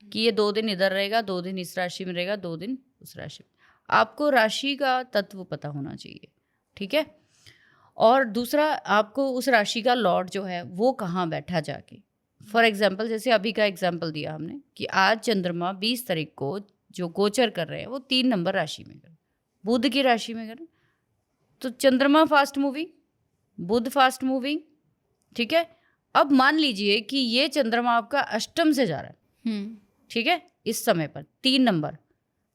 कि ये 2 दिन इधर रहेगा, 2 दिन इस राशि में रहेगा, 2 दिन उस राशि में। आपको राशि का तत्व पता होना चाहिए, ठीक है? और दूसरा, आपको उस राशि का लॉर्ड जो है वो कहाँ बैठा जाके। फॉर एग्जाम्पल, जैसे अभी का एग्जाम्पल दिया हमने कि आज चंद्रमा 20 तारीख को जो गोचर कर रहे हैं वो 3 नंबर राशि में कर, बुध की राशि में कर, तो चंद्रमा फास्ट मूविंग, बुध फास्ट मूविंग, ठीक है? अब मान लीजिए कि ये चंद्रमा आपका अष्टम से जा रहा है, ठीक है? इस समय पर 3 नंबर,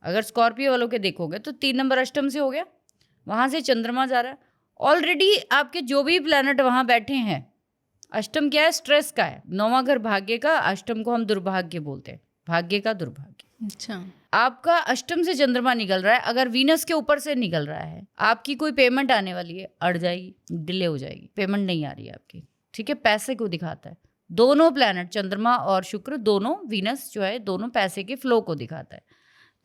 अगर स्कॉर्पियो वालों के देखोगे तो 3 नंबर अष्टम से हो गया, वहाँ से चंद्रमा जा रहा है। ऑलरेडी आपके जो भी प्लैनेट वहाँ बैठे हैं, अष्टम क्या है? स्ट्रेस का है। 9वां घर भाग्य का, अष्टम को हम दुर्भाग्य बोलते हैं, भाग्य का दुर्भाग्य। अच्छा, आपका अष्टम से चंद्रमा निकल रहा है, अगर वीनस के ऊपर से निकल रहा है, आपकी कोई पेमेंट आने वाली है, अड़ जाएगी, डिले हो जाएगी, पेमेंट नहीं आ रही है आपकी, ठीक है? पैसे को दिखाता है। दोनों प्लैनेट चंद्रमा और शुक्र, दोनों, वीनस जो है, दोनों पैसे के फ्लो को दिखाता है।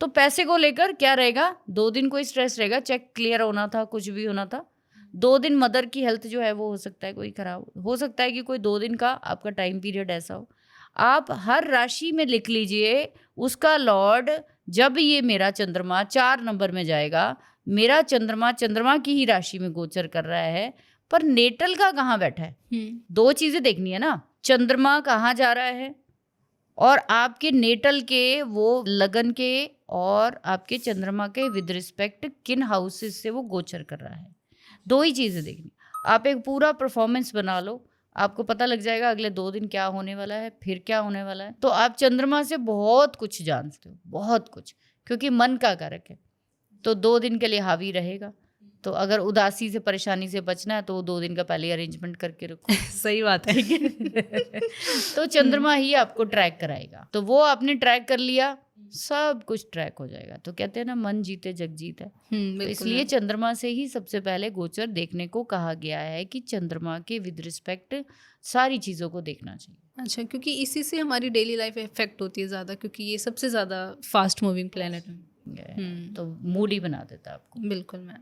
तो पैसे को लेकर क्या रहेगा? 2 दिन कोई स्ट्रेस रहेगा, चेक क्लियर होना था, कुछ भी होना था। 2 दिन मदर की हेल्थ जो है वो हो सकता है कोई खराब, हो सकता है कि कोई 2 दिन का आपका टाइम पीरियड ऐसा हो। आप हर राशि में लिख लीजिए उसका लॉर्ड, जब ये मेरा चंद्रमा 4 नंबर में जाएगा, मेरा चंद्रमा की ही राशि में गोचर कर रहा है, पर नेटल का कहाँ बैठा है? 2 चीजें देखनी है ना, चंद्रमा कहाँ जा रहा है और आपके नेटल के वो लगन के और आपके चंद्रमा के विद रिस्पेक्ट किन हाउसेस से वो गोचर कर रहा है। 2 ही चीजें देखनी। आप एक पूरा परफॉर्मेंस बना लो, आपको पता लग जाएगा अगले 2 दिन क्या होने वाला है, फिर क्या होने वाला है। तो आप चंद्रमा से बहुत कुछ जानते हो, बहुत कुछ, क्योंकि मन का कारक है, तो 2 दिन के लिए हावी रहेगा। तो अगर उदासी से, परेशानी से बचना है तो 2 दिन का पहले अरेंजमेंट करके रखो। सही बात है। तो चंद्रमा ही आपको ट्रैक कराएगा, तो वो आपने ट्रैक कर लिया, सब कुछ ट्रैक हो जाएगा। तो कहते हैं ना, मन जीते जग जीत है। तो इसलिए चंद्रमा से ही सबसे पहले गोचर देखने को कहा गया है कि चंद्रमा के विद रिस्पेक्ट सारी चीज़ों को देखना चाहिए। अच्छा, क्योंकि इसी से हमारी डेली लाइफ इफेक्ट होती है ज़्यादा, क्योंकि ये सबसे ज़्यादा फास्ट मूविंग प्लेनेट है, तो मूड ही बना देता है आपको। बिल्कुल ma'am.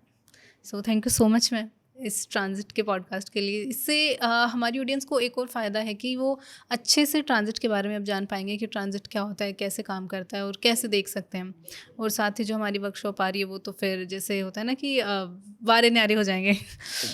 So thank you so much ma'am इस ट्रांजिट के पॉडकास्ट के लिए। इससे हमारी ऑडियंस को एक और फ़ायदा है कि वो अच्छे से ट्रांजिट के बारे में अब जान पाएंगे कि ट्रांजिट क्या होता है, कैसे काम करता है और कैसे देख सकते हैं हम। और साथ ही जो हमारी वर्कशॉप आ रही है वो तो फिर जैसे होता है ना कि वारे न्यारे हो जाएंगे।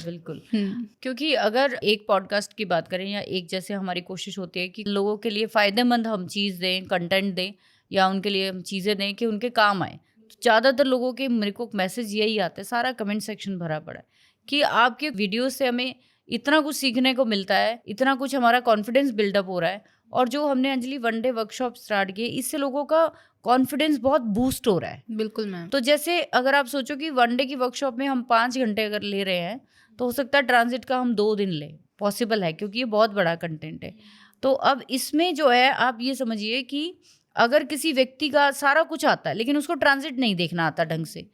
बिल्कुल, क्योंकि अगर एक पॉडकास्ट की बात करें या एक, जैसे हमारी कोशिश होती है कि लोगों के लिए फ़ायदेमंद हम चीज़ दें, कंटेंट दें, या उनके लिए हम चीज़ें दें कि उनके काम आए। ज़्यादातर लोगों के मेरे को मैसेज यही आते हैं, सारा कमेंट सेक्शन भरा पड़ा है कि आपके वीडियो से हमें इतना कुछ सीखने को मिलता है, इतना कुछ हमारा कॉन्फिडेंस बिल्डअप हो रहा है, और जो हमने अंजलि 1 डे वर्कशॉप स्टार्ट की, इससे लोगों का कॉन्फिडेंस बहुत बूस्ट हो रहा है। बिल्कुल मैम। तो जैसे अगर आप सोचो कि 1 डे की वर्कशॉप में हम 5 घंटे अगर ले रहे हैं, तो हो सकता है ट्रांजिट का हम 2 दिन लें, पॉसिबल है, क्योंकि ये बहुत बड़ा कंटेंट है। तो अब इसमें जो है, आप ये समझिए कि अगर किसी व्यक्ति का सारा कुछ आता है लेकिन उसको ट्रांजिट नहीं देखना आता ढंग से,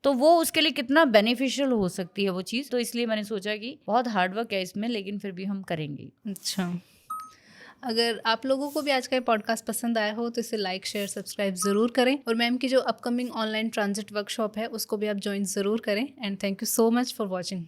तो वो उसके लिए कितना बेनिफिशियल हो सकती है वो चीज़। तो इसलिए मैंने सोचा कि बहुत हार्डवर्क है इसमें, लेकिन फिर भी हम करेंगे। अच्छा, अगर आप लोगों को भी आज का ये पॉडकास्ट पसंद आया हो तो इसे लाइक, शेयर, सब्सक्राइब ज़रूर करें, और मैम की जो अपकमिंग ऑनलाइन ट्रांजिट वर्कशॉप है उसको भी आप ज्वाइन ज़रूर करें। And thank you so much for watching.